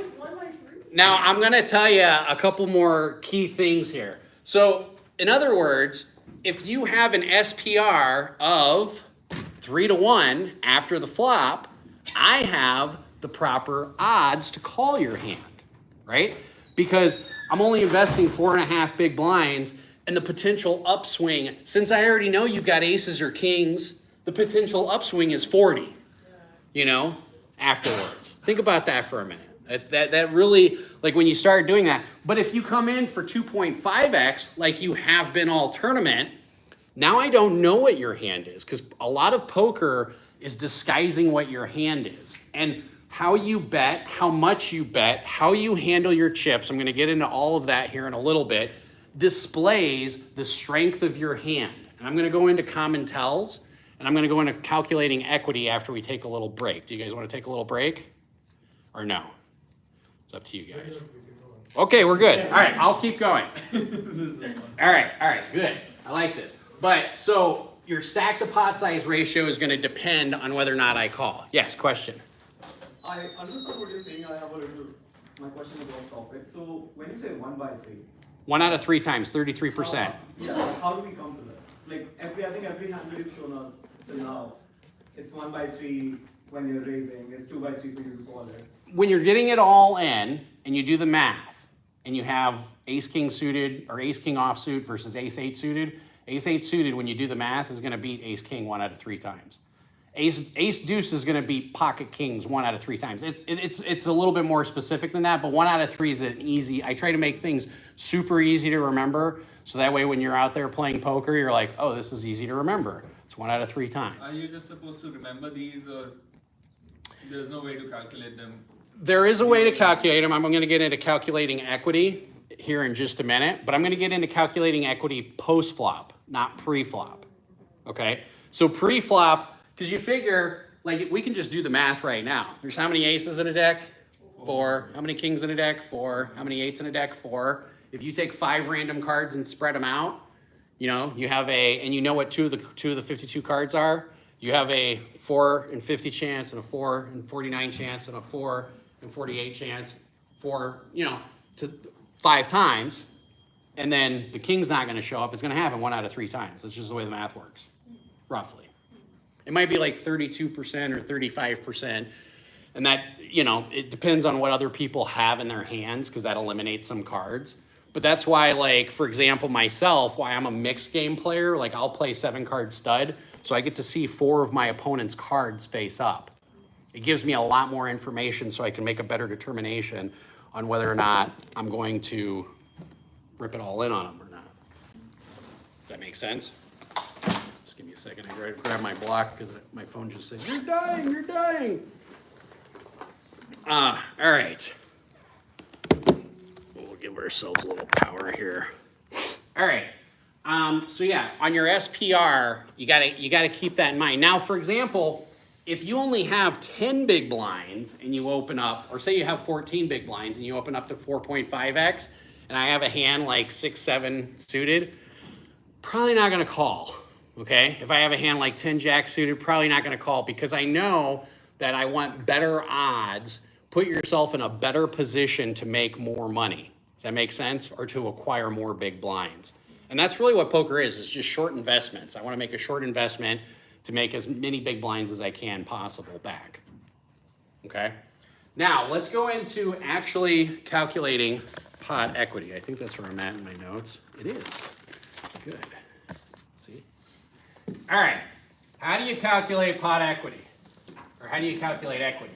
1 by 3? Now, I'm going to tell you a couple more key things here. So, in other words, if you have an SPR of 3-to-1 after the flop, I have the proper odds to call your hand, right? Because I'm only investing 4.5 big blinds, and the potential upswing, since I already know you've got aces or kings, the potential upswing is 40, you know, afterwards. Think about that for a minute. That really, like when you start doing that. But if you come in for 2.5x, like you have been all tournament, now I don't know what your hand is, because a lot of poker is disguising what your hand is. And how you bet, how much you bet, how you handle your chips, I'm going to get into all of that here in a little bit, displays the strength of your hand. And I'm going to go into common tells, and I'm going to go into calculating equity after we take a little break. Do you guys want to take a little break? Or no? It's up to you guys. Okay, we're good. All right, I'll keep going. All right, good. I like this. But, so, your stack to pot size ratio is going to depend on whether or not I call. Yes, question? I understand what you're saying. I have a little, my question is off topic. So when you say 1 by 3. 1 out of 3 times, 33%. Yeah, how do we come to that? Like I think every hand that you've shown us till now, it's 1 by 3 when you're raising, it's 2 by 3 for you to call it. When you're getting it all in and you do the math and you have ace king suited or ace king offsuit versus ace 8 suited, ace 8 suited, when you do the math, is going to beat ace king 1 out of 3 times. Ace deuce is going to beat pocket kings 1 out of 3 times. It's a little bit more specific than that, but 1 out of 3 is an easy. I try to make things super easy to remember, so that way when you're out there playing poker, you're like, oh, this is easy to remember. It's 1 out of 3 times. Are you just supposed to remember these, or there's no way to calculate them? There is a way to calculate them. I'm going to get into calculating equity here in just a minute, but I'm going to get into calculating equity post-flop, not pre-flop, okay? So pre-flop, because you figure, like, we can just do the math right now. There's how many aces in a deck? 4. How many kings in a deck? 4. How many 8s in a deck? 4. If you take 5 random cards and spread them out, you know, you have and you know what two of the 52 cards are? You have a 4 in 50 chance, and a 4 in 49 chance, and a 4 in 48 chance, 4, you know, to 5 times, and then the king's not going to show up. It's going to happen 1 out of 3 times. That's just the way the math works, roughly. It might be like 32% or 35%, and that, you know, it depends on what other people have in their hands, because that eliminates some cards. But that's why, like, for example, myself, why I'm a mixed game player, like I'll play 7-card stud, so I get to see 4 of my opponent's cards face up. It gives me a lot more information so I can make a better determination on whether or not I'm going to rip it all in on them or not. Does that make sense? Just give me a second. I gotta grab my block because my phone just said, "You're dying, you're dying." All right. We'll give ourselves a little power here. All right. So yeah, on your SPR, you gotta keep that in mind. Now, for example, if you only have 10 big blinds and you open up, or say you have 14 big blinds and you open up to 4.5x, and I have a hand like 6-7 suited, probably not gonna call, okay? If I have a hand like 10 jack suited, probably not gonna call because I know that I want better odds. Put yourself in a better position to make more money. Does that make sense? Or to acquire more big blinds. And that's really what poker is. It's just short investments. I want to make a short investment to make as many big blinds as I can possible back. Okay? Now, let's go into actually calculating pot equity. I think that's where I'm at in my notes. It is. Good. See? All right. How do you calculate pot equity? Or how do you calculate equity?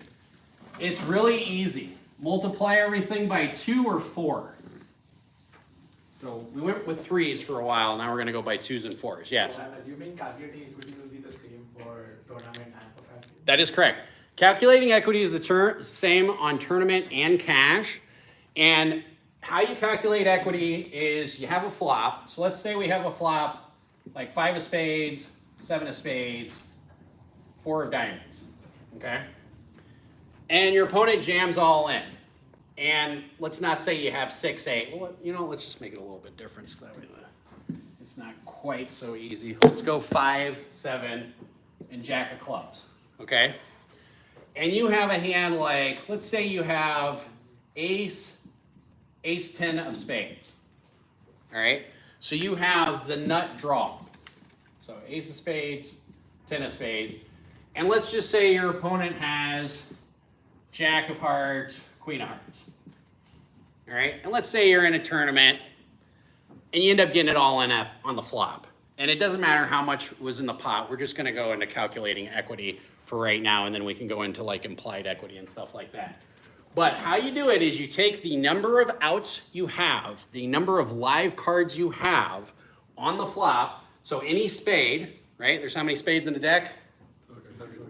It's really easy. Multiply everything by 2 or 4. So we went with 3s for a while. Now we're going to go by 2s and 4s. Yes? So I'm assuming calculating equity will be the same for tournament and for cash. That is correct. Calculating equity is the same on tournament and cash. And how you calculate equity is you have a flop. So let's say we have a flop like 5 of spades, 7 of spades, 4 of diamonds. Okay? And your opponent jams all in. And let's not say you have 6-8. Well, you know, let's just make it a little bit different so that way it's not quite so easy. Let's go 5, 7, and jack of clubs. Okay? And you have a hand like, let's say you have ace 10 of spades. All right? So you have the nut draw. So ace of spades, 10 of spades. And let's just say your opponent has jack of hearts, queen of hearts. All right? And let's say you're in a tournament and you end up getting it all in on the flop. And it doesn't matter how much was in the pot. We're just going to go into calculating equity for right now, and then we can go into like implied equity and stuff like that. But how you do it is you take the number of outs you have, the number of live cards you have on the flop. So any spade, right? There's how many spades in the deck?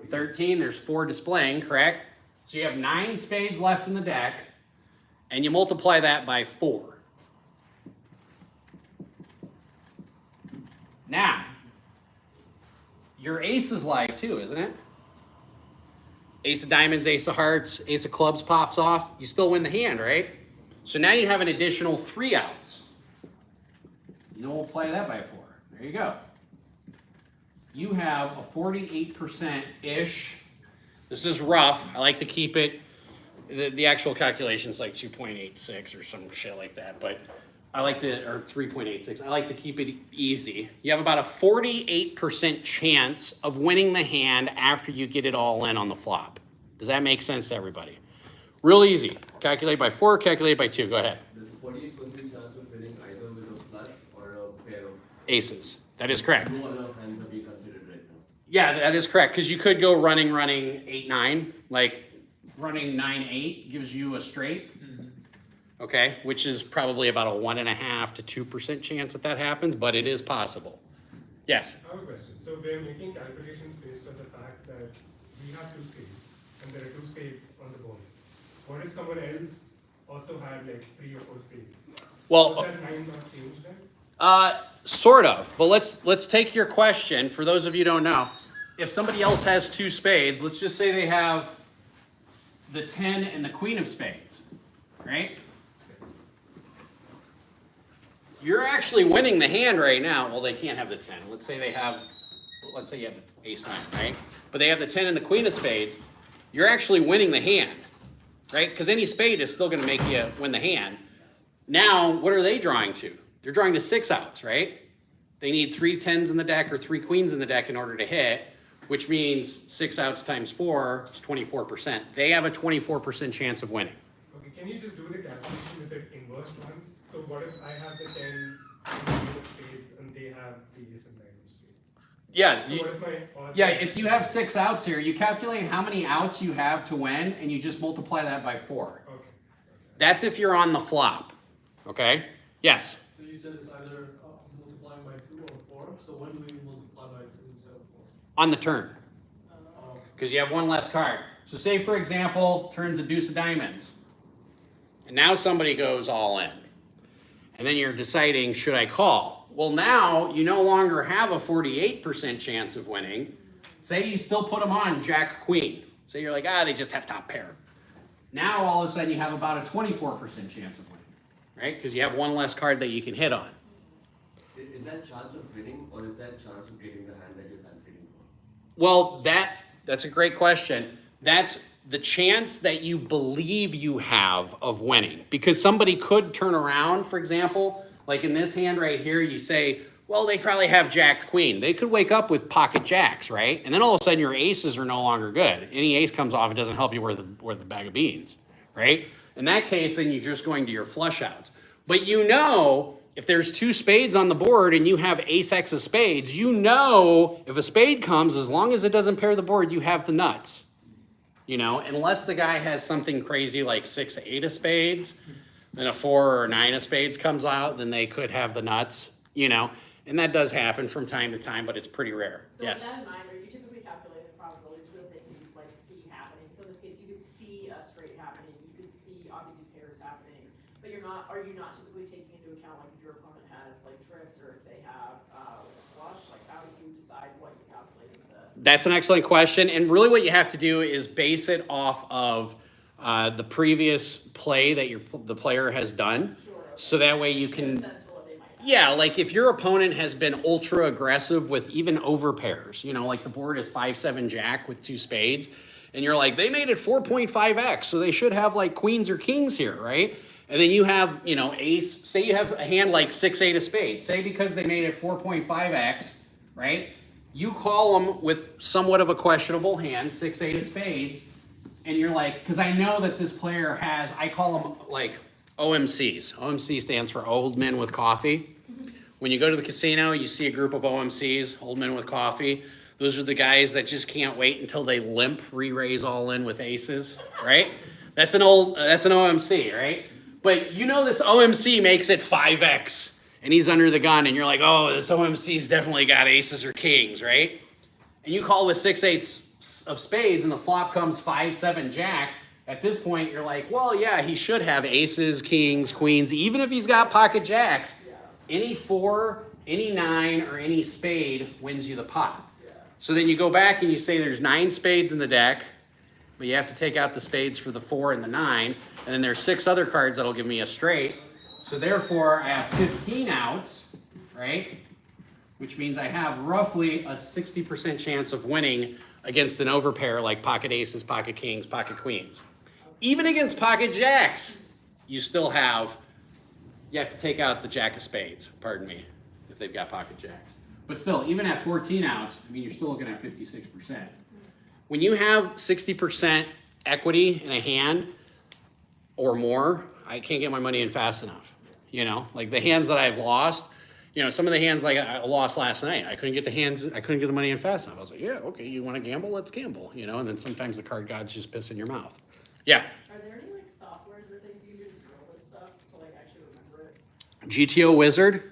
13. There's 4 displaying, correct? So you have 9 spades left in the deck, and you multiply that by 4. Now, your ace is live too, isn't it? Ace of diamonds, ace of hearts, ace of clubs pops off. You still win the hand, right? So now you have an additional 3 outs. You multiply that by 4. There you go. You have a 48%-ish. This is rough. I like to keep it, the actual calculation is like 2.86 or some shit like that, but I like to, or 3.86. I like to keep it easy. You have about a 48% chance of winning the hand after you get it all in on the flop. Does that make sense to everybody? Real easy. Calculate by 4, calculate by 2. Go ahead. There's a 48% chance of winning either with a flush or a pair of Aces. That is correct. no other hands are being considered right now. Yeah, that is correct, because you could go running 8-9, like running 9-8 gives you a straight, okay, which is probably about a 1.5 to 2% chance that happens, but it is possible. Yes? I have a question. So we're making calculations based on the fact that we have 2 spades, and there are 2 spades on the board. What if someone else also had like 3 or 4 spades? Well, Does that line not change then? Sort of, but let's take your question. For those of you who don't know, if somebody else has 2 spades, let's just say they have the 10 and the queen of spades, right? You're actually winning the hand right now. Well, they can't have the 10. Let's say you have the ace 9, right? But they have the 10 and the queen of spades. You're actually winning the hand, right? Because any spade is still going to make you win the hand. Now, what are they drawing to? They're drawing to 6 outs, right? They need 3 10s in the deck or 3 queens in the deck in order to hit, which means 6 outs times 4 is 24%. They have a 24% chance of winning. Okay, can you just do the calculation with the inverse ones? So what if I have the 10 of spades and they have the ace and 9 of spades? Yeah. So what if my odds Yeah, if you have 6 outs here, you calculate how many outs you have to win, and you just multiply that by 4. Okay. That's if you're on the flop, okay? Yes? So you said it's either multiplying by 2 or 4, so when do we multiply by 2 instead of 4? On the turn, Oh, because you have one less card. So say, for example, turns a deuce of diamonds. And now somebody goes all in. And then you're deciding, should I call? Well, now you no longer have a 48% chance of winning. Say you still put them on Jack Queen. Say you're like, they just have top pair. Now all of a sudden you have about a 24% chance of winning, right? Because you have one less card that you can hit on. Is that chance of winning, or is that chance of getting the hand that you're calculating for? Well, that's a great question. That's the chance that you believe you have of winning. Because somebody could turn around, for example, like in this hand right here, you say, well, they probably have Jack Queen. They could wake up with pocket jacks, right? And then all of a sudden your aces are no longer good. Any ace comes off, it doesn't help you worth a bag of beans, right? In that case, then you're just going to your flush outs. But you know, if there's two spades on the board and you have ace X of spades, you know if a spade comes, as long as it doesn't pair the board, you have the nuts. You know, unless the guy has something crazy like 6-8 of spades, then a 4 or 9 of spades comes out, then they could have the nuts, you know. And that does happen from time to time, but it's pretty rare. So Yes. with that in mind, are you typically calculating the probabilities for the things that you like see happening? So in this case, you could see a straight happening, you could see obviously pairs happening, but are you not typically taking into account like if your opponent has like trips or if they have like a flush, like how do you decide what you're calculating That's an excellent question, and really what you have to do is base it off of the previous play that the player has done. Sure, okay. So that way you Get a can. sense for what they might have. Yeah, like if your opponent has been ultra aggressive with even over pairs, you know, like the board is 5-7 Jack with 2 spades, and you're like, they made it 4.5x, so they should have like queens or kings here, right? And then you have, you know, ace, say you have a hand like 6-8 of spades, say because they made it 4.5x, right? You call them with somewhat of a questionable hand, 6-8 of spades, and you're like, because I know that this player has, I call them like OMCs. OMC stands for Old Men with Coffee. When you go to the casino, you see a group of OMCs, Old Men with Coffee. Those are the guys that just can't wait until they limp, re-raise all in with aces, right? That's an OMC, right? But you know this OMC makes it 5x, and he's under the gun, and you're like, oh, this OMC's definitely got aces or kings, right? And you call with 6-8 of spades, and the flop comes 5-7 Jack. At this point, you're like, well, yeah, he should have aces, kings, queens, even if he's got pocket jacks. Any 4, any 9, or any spade wins you the pot. So then you go back and you say there's 9 spades in the deck, but you have to take out the spades for the 4 and the 9, and then there's 6 other cards that'll give me a straight. So therefore, I have 15 outs, right? Which means I have roughly a 60% chance of winning against an overpair like pocket aces, pocket kings, pocket queens. Even against pocket jacks, you have to take out the jack of spades, pardon me, if they've got pocket jacks. But still, even at 14 outs, I mean, you're still looking at 56%. When you have 60% equity in a hand or more, I can't get my money in fast enough. You know, like the hands that I've lost, you know, some of the hands like I lost last night, I couldn't get the money in fast enough. I was like, yeah, okay, you want to gamble? Let's gamble, you know, and then sometimes the card gods just piss in your mouth. Yeah. Are there any like softwares or things you can do to drill this stuff to like actually remember it? GTO Wizard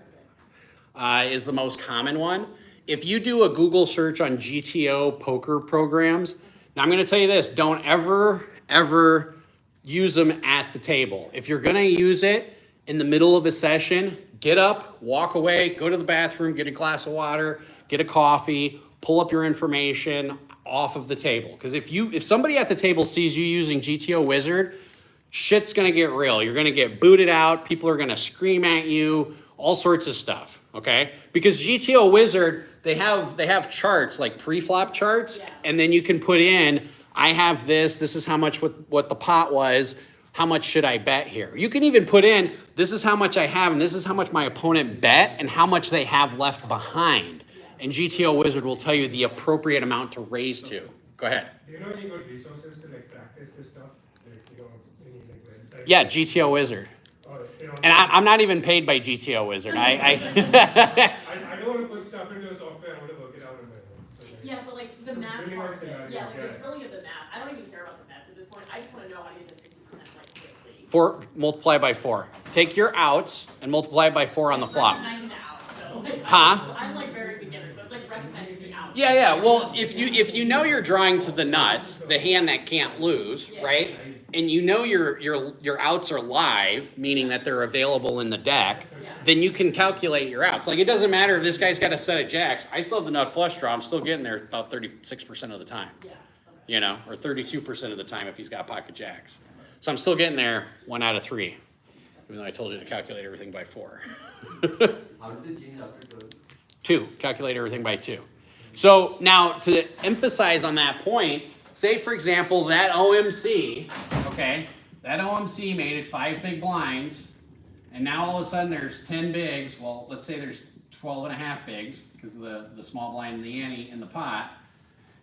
is the most common one. If you do a Google search on GTO poker programs, now I'm going to tell you this, don't ever use them at the table. If you're going to use it in the middle of a session, get up, walk away, go to the bathroom, get a glass of water, get a coffee, pull up your information off of the table. Because if somebody at the table sees you using GTO Wizard, shit's going to get real. You're going to get booted out. People are going to scream at you, all sorts of stuff. Okay, because GTO Wizard, they have charts like pre-flop charts, and then you can put in, I have this is how much what the pot was, how much should I bet here? You can even put in, this is how much I have, and this is how much my opponent bet, and how much they have left behind. And GTO Wizard will tell you the appropriate amount to raise to. Go ahead. Do you know any good resources to like practice this stuff? Like, you know, any like websites? Yeah, GTO Wizard. Or, you know, And I'm not even paid by GTO Wizard. I don't want to put stuff into a software. I want to work it out on my own. So like, Yeah, so like the So math drilling part out of it, scenarios, yeah, like yeah. the drilling of the math, I don't even care about the bets at this point, I just wanna know how to get to 60% like quickly. Multiply by 4. Take your outs and multiply by 4 on the It's flop. recognizing the outs, so like, Huh? I'm like very beginner, so it's like recognizing the outs. Yeah. Well, if you know you're drawing to the nuts, the hand that can't lose, right? and you know your outs are live, meaning that they're available in the deck, Yeah. then you can calculate your outs. Like, it doesn't matter if this guy's got a set of jacks. I still have the nut flush draw. I'm still getting there about 36% of the time. Yeah. You know, or 32% of the time if he's got pocket jacks. So I'm still getting there 1 out of 3, even though I told you to calculate everything by 4. How does it change after turn? 2, calculate everything by 2. So now to emphasize on that point, say for example that OMC, okay, that OMC made it 5 big blinds, and now all of a sudden there's 10 bigs. Well, let's say there's 12 and a half bigs because of the small blind and the ante in the pot.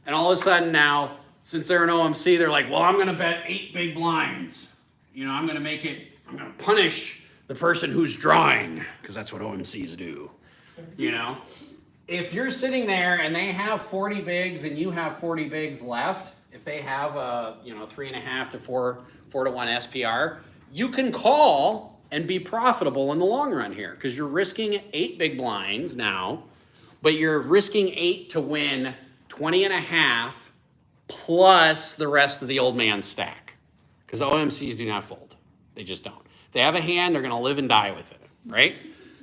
And all of a sudden now, since they're an OMC, they're like, well, I'm going to bet 8 big blinds. You know, I'm going to punish the person who's drawing, because that's what OMCs do. You know, if you're sitting there and they have 40 bigs and you have 40 bigs left, if they have a, 3.5 to 4 to 1 SPR, you can call and be profitable in the long run here, because you're risking 8 big blinds now, but you're risking 8 to win 20.5 plus the rest of the old man stack, because OMCs do not fold. They just don't. If they have a hand, they're going to live and die with it, right?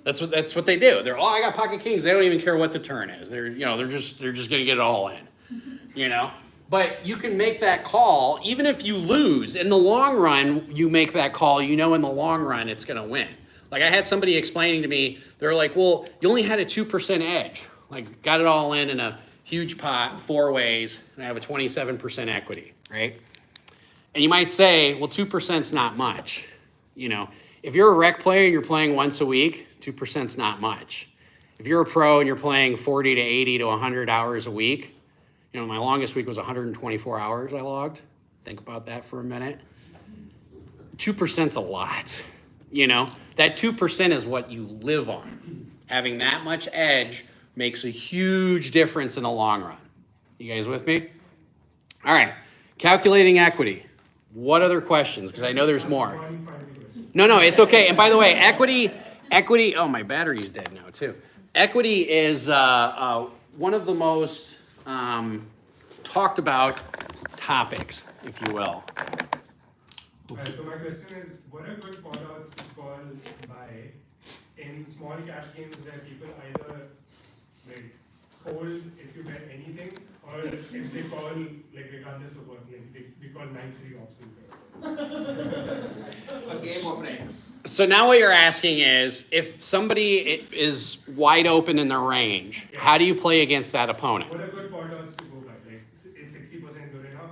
That's what they do. They're, I got pocket kings. They don't even care what the turn is. They're just going to get it all in, But you can make that call even if you lose. In the long run, you make that call. In the long run it's going to win. Like, I had somebody explaining to me, they're like, well, you only had a 2% edge. Like, got it all in a huge pot, 4 ways, and I have a 27% equity, right? And you might say, well, 2%'s not much. If you're a rec player and you're playing once a week, 2%'s not much. If you're a pro and you're playing 40 to 80 to 100 hours a week, my longest week was 124 hours I logged. Think about that for a minute. 2%'s a lot. That 2% is what you live on. Having that much edge makes a huge difference in the long run. You guys with me? All right, calculating equity. What other questions? Because I know there's more. One final question. No, it's okay. And by the way, equity, oh, my battery's dead now too. Equity is one of the most talked about topics, if you will. So my question is, what are good pot odds to call buy in small cash games where people either fold if you bet anything, or if they call regardless of what, they call 9-3 option. A game of ranks. So now what you're asking is, if somebody is wide open in the range, how do you play against that opponent? What are good pot odds to go by? Is 60% good enough?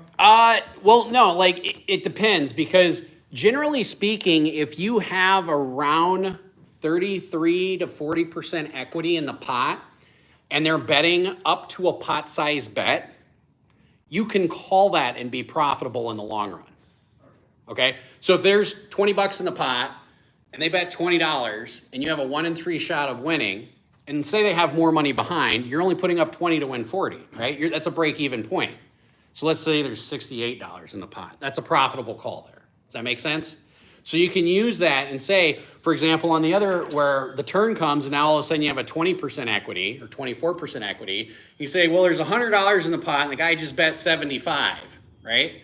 Well, no, it depends, because generally speaking, if you have around 33 to 40% equity in the pot, and they're betting up to a pot size bet, you can call that and be profitable in the long run. Okay? So if there's 20 bucks in the pot and they bet $20 and you have a 1 in 3 shot of winning, and say they have more money behind, you're only putting up 20 to win 40, right? That's a break-even point. So let's say there's $68 in the pot. That's a profitable call there. Does that make sense? So you can use that and say, for example, on the other, where the turn comes and now all of a sudden you have a 20% equity or 24% equity, you say, well, there's $100 in the pot and the guy just bet 75, right?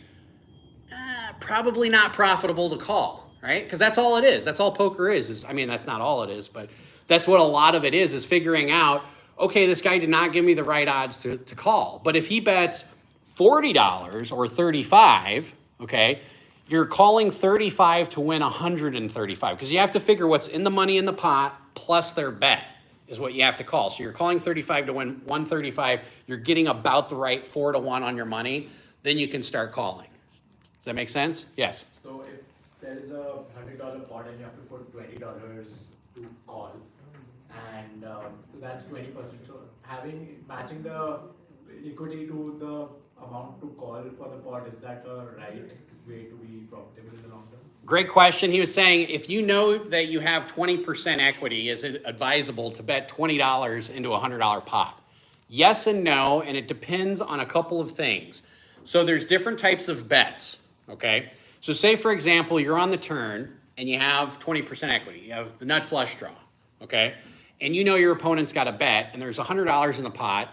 Probably not profitable to call, right? Because that's all it is. That's all poker is, that's not all it is, but that's what a lot of it is figuring out, okay, this guy did not give me the right odds to call. But if he bets $40 or 35, okay, you're calling 35 to win 135, because you have to figure what's in the money in the pot plus their bet is what you have to call. So you're calling 35 to win 135. You're getting about the right 4 to 1 on your money. Then you can start calling. Does that make sense? Yes. So if there is a $100 pot and you have to put $20 to call, and so that's 20%. So matching the equity to the amount to call for the pot, is that a right way to be profitable in the long term? Great question. He was saying, if you know that you have 20% equity, is it advisable to bet $20 into a $100 pot? Yes and no, and it depends on a couple of things. So there's different types of bets, okay? So say, for example, you're on the turn and you have 20% equity. You have the nut flush draw, okay? And you know your opponent's got a bet and there's $100 in the pot,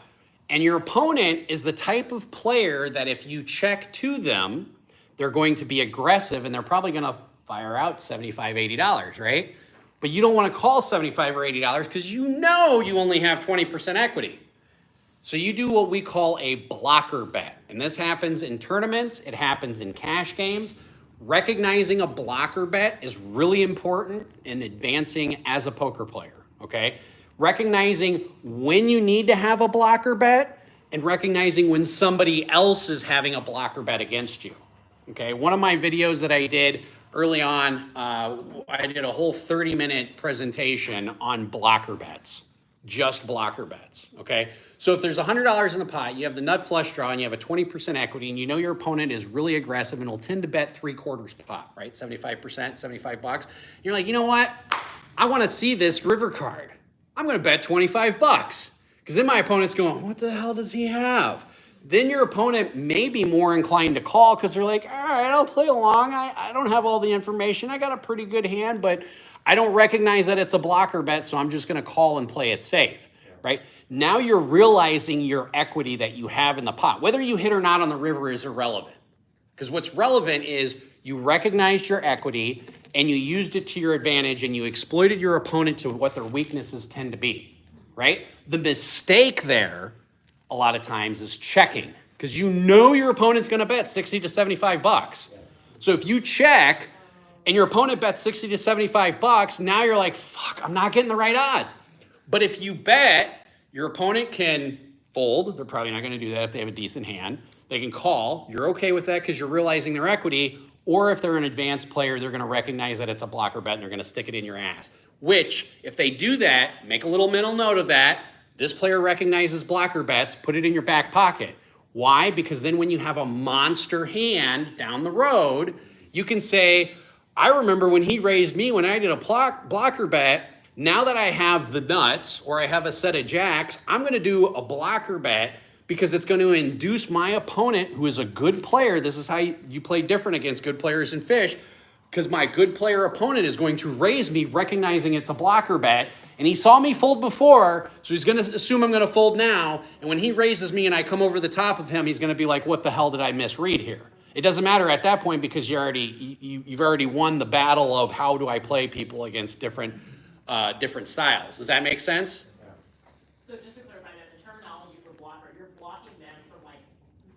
and your opponent is the type of player that if you check to them, they're going to be aggressive and they're probably going to fire out $75, $80, right? But you don't want to call $75 or $80 because you know you only have 20% equity. So you do what we call a blocker bet. And this happens in tournaments, it happens in cash games. Recognizing a blocker bet is really important in advancing as a poker player, okay? Recognizing when you need to have a blocker bet and recognizing when somebody else is having a blocker bet against you, okay? One of my videos that I did early on, I did a whole 30-minute presentation on blocker bets, just blocker bets, okay? So if there's $100 in the pot, you have the nut flush draw and you have a 20% equity and you know your opponent is really aggressive and will tend to bet 3/4 pot, right? 75%, $75. You're like, you know what? I want to see this river card. I'm going to bet $25 because then my opponent's going, what the hell does he have? Then your opponent may be more inclined to call because they're like, all right, I'll play along. I don't have all the information. I got a pretty good hand, but I don't recognize that it's a blocker bet, so I'm just going to call and play it safe, right? Now you're realizing your equity that you have in the pot. Whether you hit or not on the river is irrelevant because what's relevant is you recognized your equity and you used it to your advantage and you exploited your opponent to what their weaknesses tend to be, right? The mistake there a lot of times is checking because you know your opponent's going to bet 60 to $75. So if you check and your opponent bets 60 to $75, now you're like, fuck, I'm not getting the right odds. But if you bet, your opponent can fold. They're probably not going to do that if they have a decent hand. They can call. You're okay with that because you're realizing their equity. Or if they're an advanced player, they're going to recognize that it's a blocker bet and they're going to stick it in your ass. Which, if they do that, make a little mental note of that. This player recognizes blocker bets. Put it in your back pocket. Why? Because then when you have a monster hand down the road, you can say, I remember when he raised me when I did a blocker bet. Now that I have the nuts or I have a set of jacks, I'm going to do a blocker bet because it's going to induce my opponent, who is a good player. This is how you play different against good players in fish, because my good player opponent is going to raise me recognizing it's a blocker bet. And he saw me fold before, so he's going to assume I'm going to fold now. And when he raises me and I come over the top of him, he's going to be like, what the hell did I misread here? It doesn't matter at that point because you've already won the battle of how do I play people against different styles. Does that make sense? So just to clarify that, the terminology for blocker, you're blocking them from like,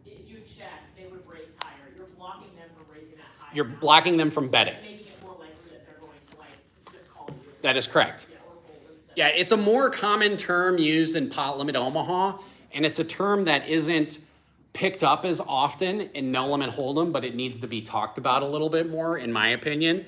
if you check, they would raise higher. You're blocking them from raising that higher. You're blocking them from betting. Making it more likely that they're going to like just call you. That is correct. Yeah, or fold instead. Yeah, it's a more common term used in pot limit Omaha, and it's a term that isn't picked up as often in no limit hold'em, but it needs to be talked about a little bit more, in my opinion.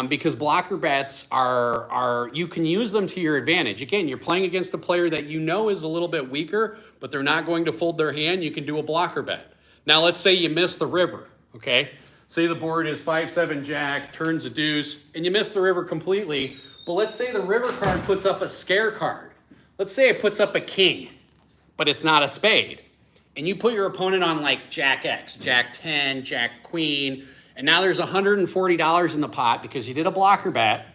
Because blocker bets are you can use them to your advantage. Again, you're playing against a player that you know is a little bit weaker, but they're not going to fold their hand. You can do a blocker bet. Now, let's say you miss the river, okay? Say the board is 5-7 jack, turns a deuce, and you miss the river completely. But let's say the river card puts up a scare card. Let's say it puts up a king, but it's not a spade. And you put your opponent on like jack X, jack 10, jack queen, and now there's $140 in the pot because you did a blocker bet,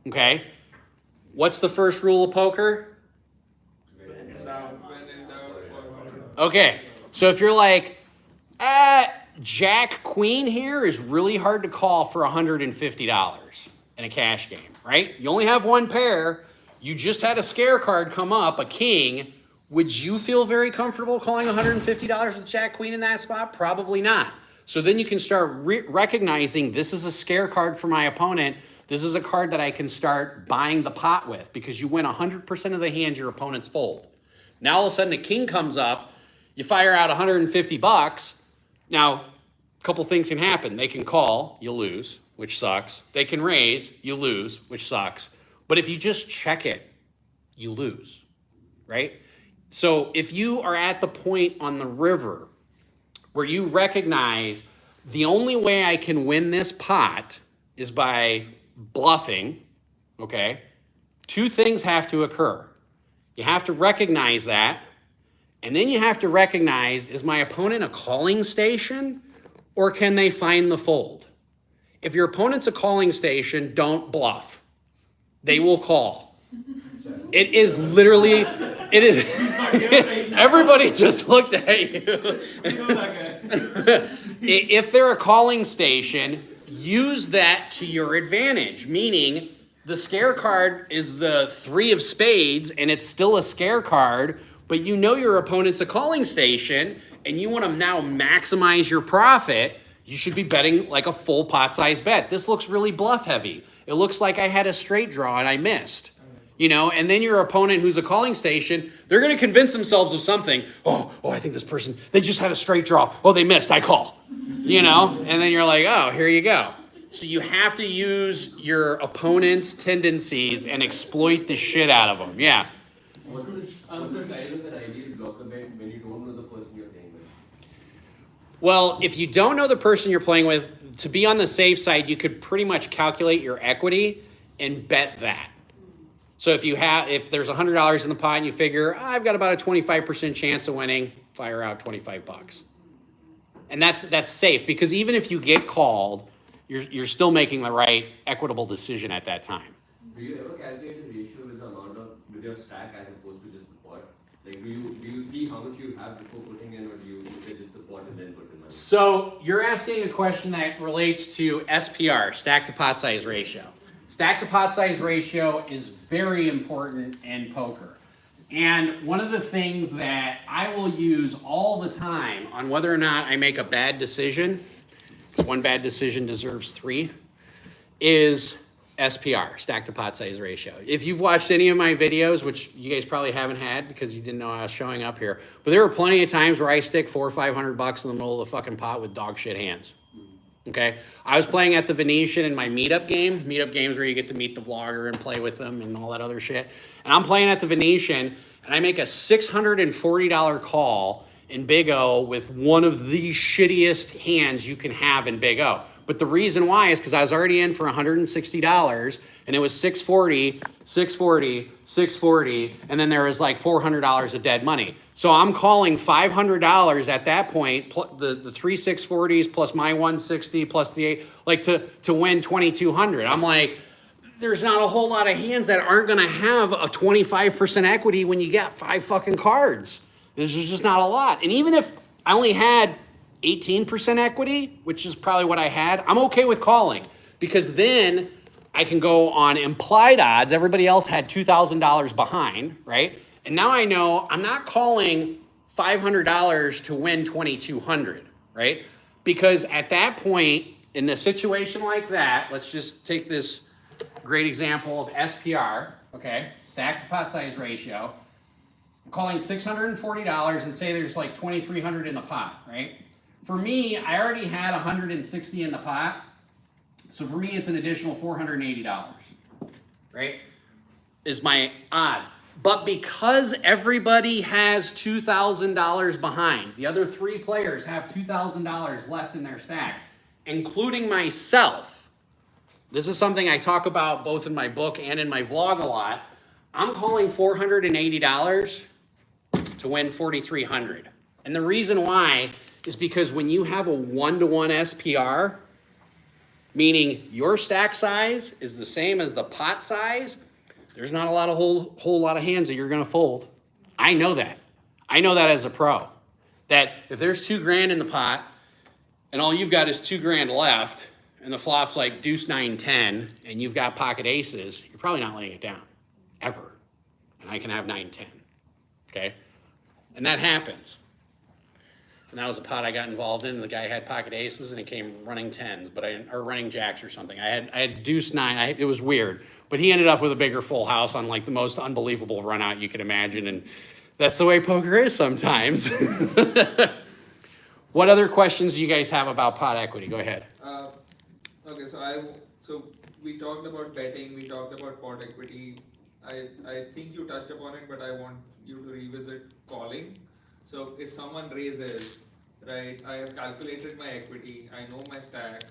okay? What's the first rule of poker? When in doubt, Okay, so if you're like, jack queen here is really hard to call for $150 in a cash game, right? You only have one pair. You just had a scare card come up, a king. Would you feel very comfortable calling $150 with jack queen in that spot? Probably not. So then you can start recognizing this is a scare card for my opponent. This is a card that I can start buying the pot with because you win 100% of the hands your opponents fold. Now all of a sudden a king comes up, you fire out $150. Now, a couple things can happen. They can call, you lose, which sucks. They can raise, you lose, which sucks. But if you just check it, you lose, right? So if you are at the point on the river where you recognize the only way I can win this pot is by bluffing, okay? Two things have to occur. You have to recognize that, and then you have to recognize, is my opponent a calling station, or can they find the fold? If your opponent's a calling station, don't bluff. They will call. It is literally, it is, everybody just looked at you. If they're a calling station, use that to your advantage, meaning the scare card is the 3 of spades and it's still a scare card, but you know your opponent's a calling station and you want to now maximize your profit. You should be betting like a full pot size bet. This looks really bluff heavy. It looks like I had a straight draw and I missed. You know, and then your opponent who's a calling station, they're going to convince themselves of something. Oh, I think this person, they just had a straight draw. Oh, they missed, I call. You know, and then you're like, oh, here you go. So you have to use your opponent's tendencies and exploit the shit out of them. Yeah. What's the size of an ideal blocker bet when you don't know the person you're playing with? Well, if you don't know the person you're playing with, to be on the safe side, you could pretty much calculate your equity and bet that. So if there's $100 in the pot and you figure, I've got about a 25% chance of winning, fire out $25. And that's safe, because even if you get called, you're still making the right equitable decision at that time. Do you ever calculate a ratio with the amount with your stack as opposed to just the pot? Like do you see how much you have before putting in, or do you look at just the pot and then put in money? So you're asking a question that relates to SPR, stack to pot size ratio. Stack to pot size ratio is very important in poker. And one of the things that I will use all the time on whether or not I make a bad decision, because one bad decision deserves 3, is SPR, stack to pot size ratio. If you've watched any of my videos, which you guys probably haven't had because you didn't know I was showing up here, but there were plenty of times where I stick $400 or $500 in the middle of the fucking pot with dog shit hands. Okay, I was playing at the Venetian in my meetup game. Meetup games where you get to meet the vlogger and play with them and all that other shit. And I'm playing at the Venetian, and I make a $640 call in Big O with one of the shittiest hands you can have in Big O. But the reason why is because I was already in for $160, and it was 640, 640, 640, and then there was like $400 of dead money. So I'm calling $500 at that point, the 3 640s plus my 160 plus the 8, like to win 2,200. I'm like, there's not a whole lot of hands that aren't going to have a 25% equity when you get 5 fucking cards. There's just not a lot. And even if I only had 18% equity, which is probably what I had, I'm okay with calling, because then I can go on implied odds. Everybody else had $2,000 behind, right? And now I know I'm not calling $500 to win 2,200, right? Because at that point, in a situation like that, let's just take this great example of SPR, okay? Stack to pot size ratio. I'm calling $640 and say there's like 2,300 in the pot, right? For me, I already had 160 in the pot. So for me, it's an additional $480, right? Is my odds. But because everybody has $2,000 behind, the other 3 players have $2,000 left in their stack, including myself. This is something I talk about both in my book and in my vlog a lot. I'm calling $480 to win $4,300. And the reason why is because when you have a 1-to-1 SPR, meaning your stack size is the same as the pot size, there's not a lot of whole lot of hands that you're going to fold. I know that. I know that as a pro. That if there's $2,000 in the pot and all you've got is $2,000 left and the flop's like deuce 9 10 and you've got pocket aces, you're probably not laying it down ever. And I can have 9 10. Okay? And that happens. And that was a pot I got involved in. The guy had pocket aces and he came running 10s, or running jacks or something. I had deuce 9. It was weird. But he ended up with a bigger full house on like the most unbelievable run out you could imagine. And that's the way poker is sometimes. What other questions do you guys have about pot equity? Go ahead. Okay, so we talked about betting, we talked about pot equity. I think you touched upon it, but I want you to revisit calling. So if someone raises, right, I have calculated my equity, I know my stack.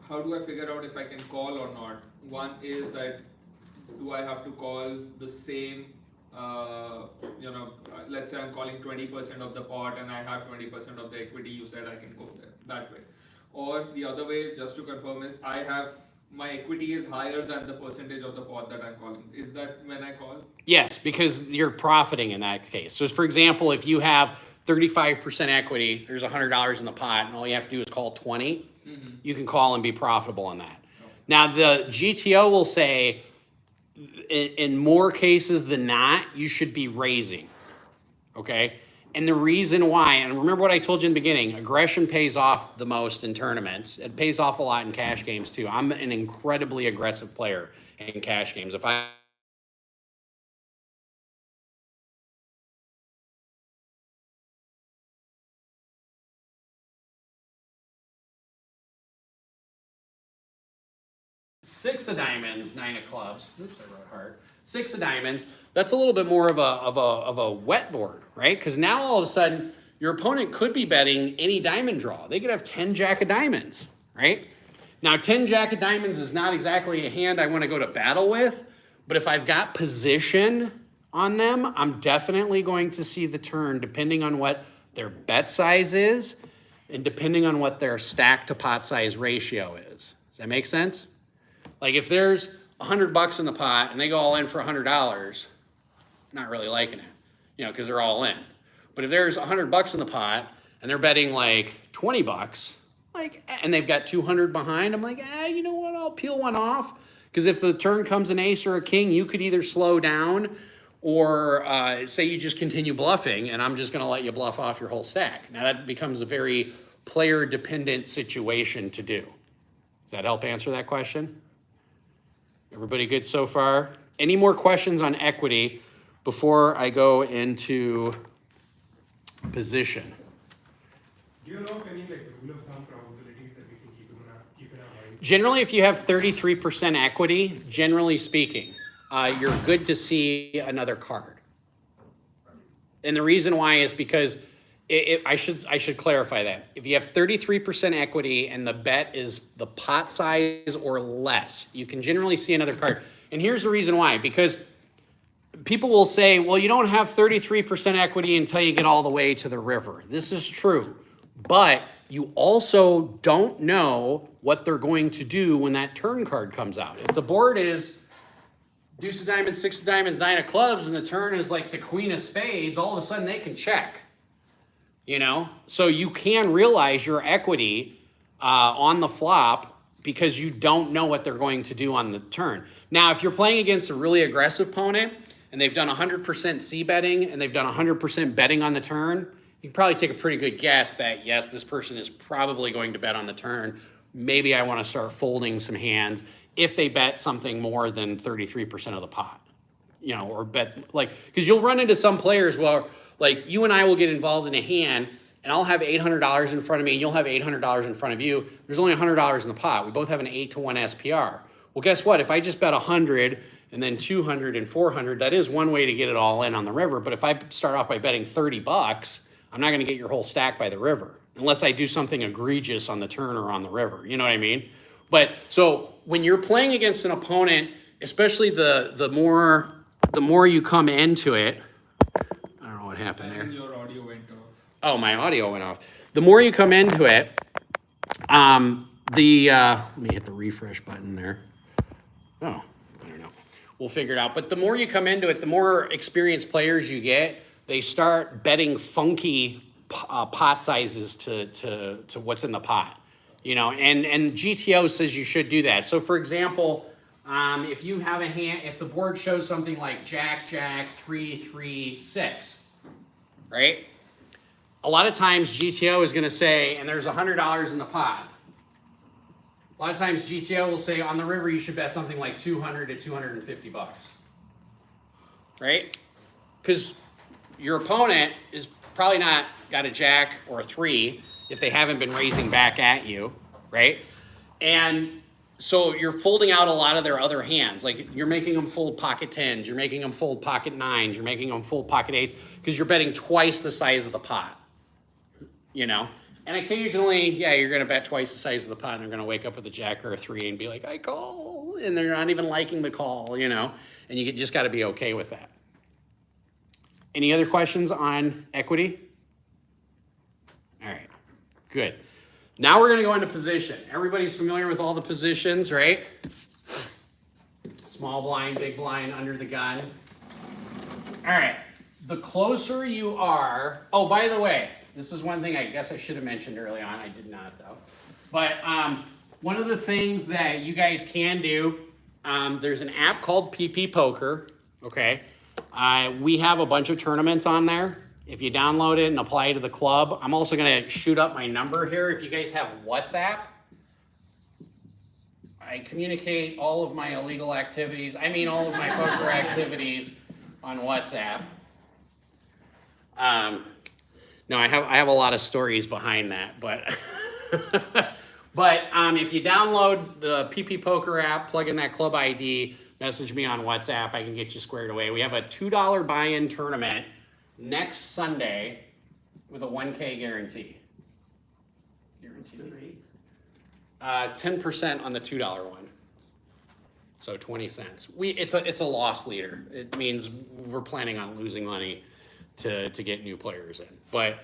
How do I figure out if I can call or not? One is that, do I have to call the same, let's say I'm calling 20% of the pot and I have 20% of the equity, you said I can go there, that way. Or the other way, just to confirm, is my equity is higher than the percentage of the pot that I'm calling. Is that when I call? Yes, because you're profiting in that case. So for example, if you have 35% equity, there's $100 in the pot, and all you have to do is call 20, you can call and be profitable on that. Now, the GTO will say, in more cases than not, you should be raising, okay? And the reason why, and remember what I told you in the beginning, aggression pays off the most in tournaments. It pays off a lot in cash games too. I'm an incredibly aggressive player in cash games. If I six of diamonds, nine of clubs. Oops, I wrote heart. Six of diamonds. That's a little bit more of a wet board, right? Because now all of a sudden your opponent could be betting any diamond draw. They could have 10 jack of diamonds, right? Now 10 jack of diamonds is not exactly a hand I want to go to battle with, but if I've got position on them, I'm definitely going to see the turn depending on what their bet size is and depending on what their stack to pot size ratio is. Does that make sense? Like if there's $100 in the pot and they go all in for $100, not really liking it, you know, because they're all in. But if there's $100 in the pot and they're betting like 20 bucks, like, and they've got 200 behind, I'm like, you know what? I'll peel one off. Because if the turn comes an ace or a king, you could either slow down or say you just continue bluffing and I'm just going to let you bluff off your whole stack. Now that becomes a very player dependent situation to do. Does that help answer that question? Everybody good so far? Any more questions on equity before I go into position? Do you know of any like rule of thumb probabilities that we can keep in our mind? Generally, if you have 33% equity, generally speaking, you're good to see another card. And the reason why is because I should clarify that. If you have 33% equity and the bet is the pot size or less, you can generally see another card. And here's the reason why. Because people will say, well, you don't have 33% equity until you get all the way to the river. This is true. But you also don't know what they're going to do when that turn card comes out. If the board is deuce of diamonds, six of diamonds, nine of clubs, and the turn is like the queen of spades, all of a sudden they can check. You know, so you can realize your equity on the flop because you don't know what they're going to do on the turn. Now, if you're playing against a really aggressive opponent and they've done 100% C betting and they've done 100% betting on the turn, you can probably take a pretty good guess that, yes, this person is probably going to bet on the turn. Maybe I want to start folding some hands if they bet something more than 33% of the pot, you know, or bet like, because you'll run into some players where, like you and I will get involved in a hand and I'll have $800 in front of me and you'll have $800 in front of you. There's only $100 in the pot. We both have an 8-to-1 SPR. Well, guess what? If I just bet 100 and then 200 and 400, that is one way to get it all in on the river. But if I start off by betting 30 bucks, I'm not going to get your whole stack by the river unless I do something egregious on the turn or on the river. You know what I mean? But so when you're playing against an opponent, especially the more you come into it, what happened there? Your audio went off. Oh, my audio went off. The more you come into it, let me hit the refresh button there. Oh, I don't know. We'll figure it out. But the more you come into it, the more experienced players you get, they start betting funky pot sizes to what's in the pot. You know, and GTO says you should do that. So for example, if you have a hand, if the board shows something like Jack, 3, 3, 6, right? A lot of times GTO is going to say, and there's $100 in the pot. A lot of times GTO will say on the river you should bet something like 200 to 250 bucks, right? Because your opponent is probably not got a jack or a 3 if they haven't been raising back at you, right? And so you're folding out a lot of their other hands. Like you're making them fold pocket 10s, you're making them fold pocket 9s, you're making them fold pocket 8s because you're betting twice the size of the pot, you know? And occasionally, yeah, you're going to bet twice the size of the pot and they're going to wake up with a jack or a 3 and be like, I call, and they're not even liking the call, you know? And you just got to be okay with that. Any other questions on equity? All right, good. Now we're going to go into position. Everybody's familiar with all the positions, right? Small blind, big blind, under the gun. All right. the closer you are, oh, by the way, this is one thing I guess I should have mentioned early on. I did not though. But one of the things that you guys can do, there's an app called PP Poker. Okay, we have a bunch of tournaments on there. If you download it and apply to the club, I'm also gonna shoot up my number here. If you guys have WhatsApp, I communicate all of my illegal activities. I mean, all of my poker activities on WhatsApp. No, I have a lot of stories behind that, but but if you download the PP Poker app, plug in that club ID, message me on WhatsApp, I can get you squared away. We have a $2 buy-in tournament next Sunday with a 1K guarantee. Guaranteed rate? 10% on the $2 one. So 20 cents. It's a loss leader. It means we're planning on losing money to get new players in. But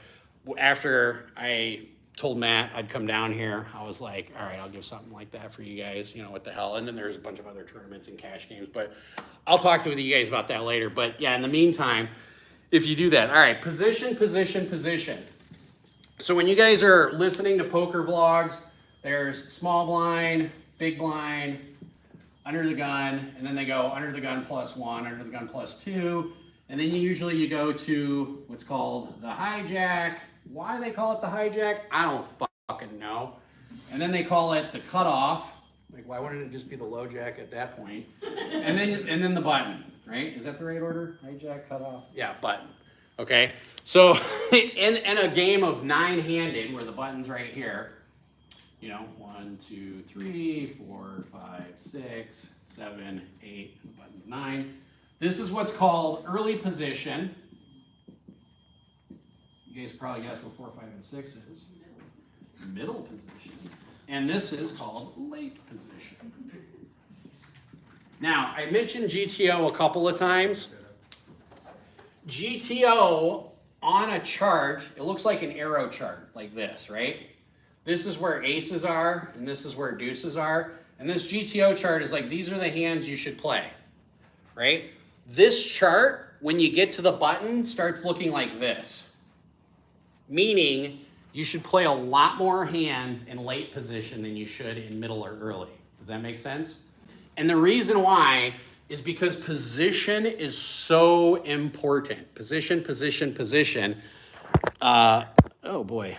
after I told Matt I'd come down here, I was like, all right, I'll give something like that for you guys, what the hell. And then there's a bunch of other tournaments and cash games, but I'll talk with you guys about that later. But yeah, in the meantime, if you do that, all right, position. So when you guys are listening to poker vlogs, there's small blind, big blind, under the gun, and then they go under the gun +1, under the gun +2, and then you go to what's called the hijack. Why they call it the hijack, I don't fucking know. And then they call it the cutoff. Like, why wouldn't it just be the low jack at that point? And then the button, right? Is that the right order? Hijack, cutoff? Yeah, button. Okay. So in a game of 9-handed, where the button's right here, 1, 2, 3, 4, 5, 6, 7, 8, the button's 9. This is what's called early position. You guys probably guessed what 4, 5, and 6 is. Middle position. And this is called late position. Now, I mentioned GTO a couple of times. GTO on a chart, it looks like an arrow chart, like this, right? This is where aces are, and this is where deuces are. And this GTO chart is like, these are the hands you should play, right? This chart, when you get to the button, starts looking like this. Meaning, you should play a lot more hands in late position than you should in middle or early. Does that make sense? And the reason why is because position is so important. Position. Oh boy.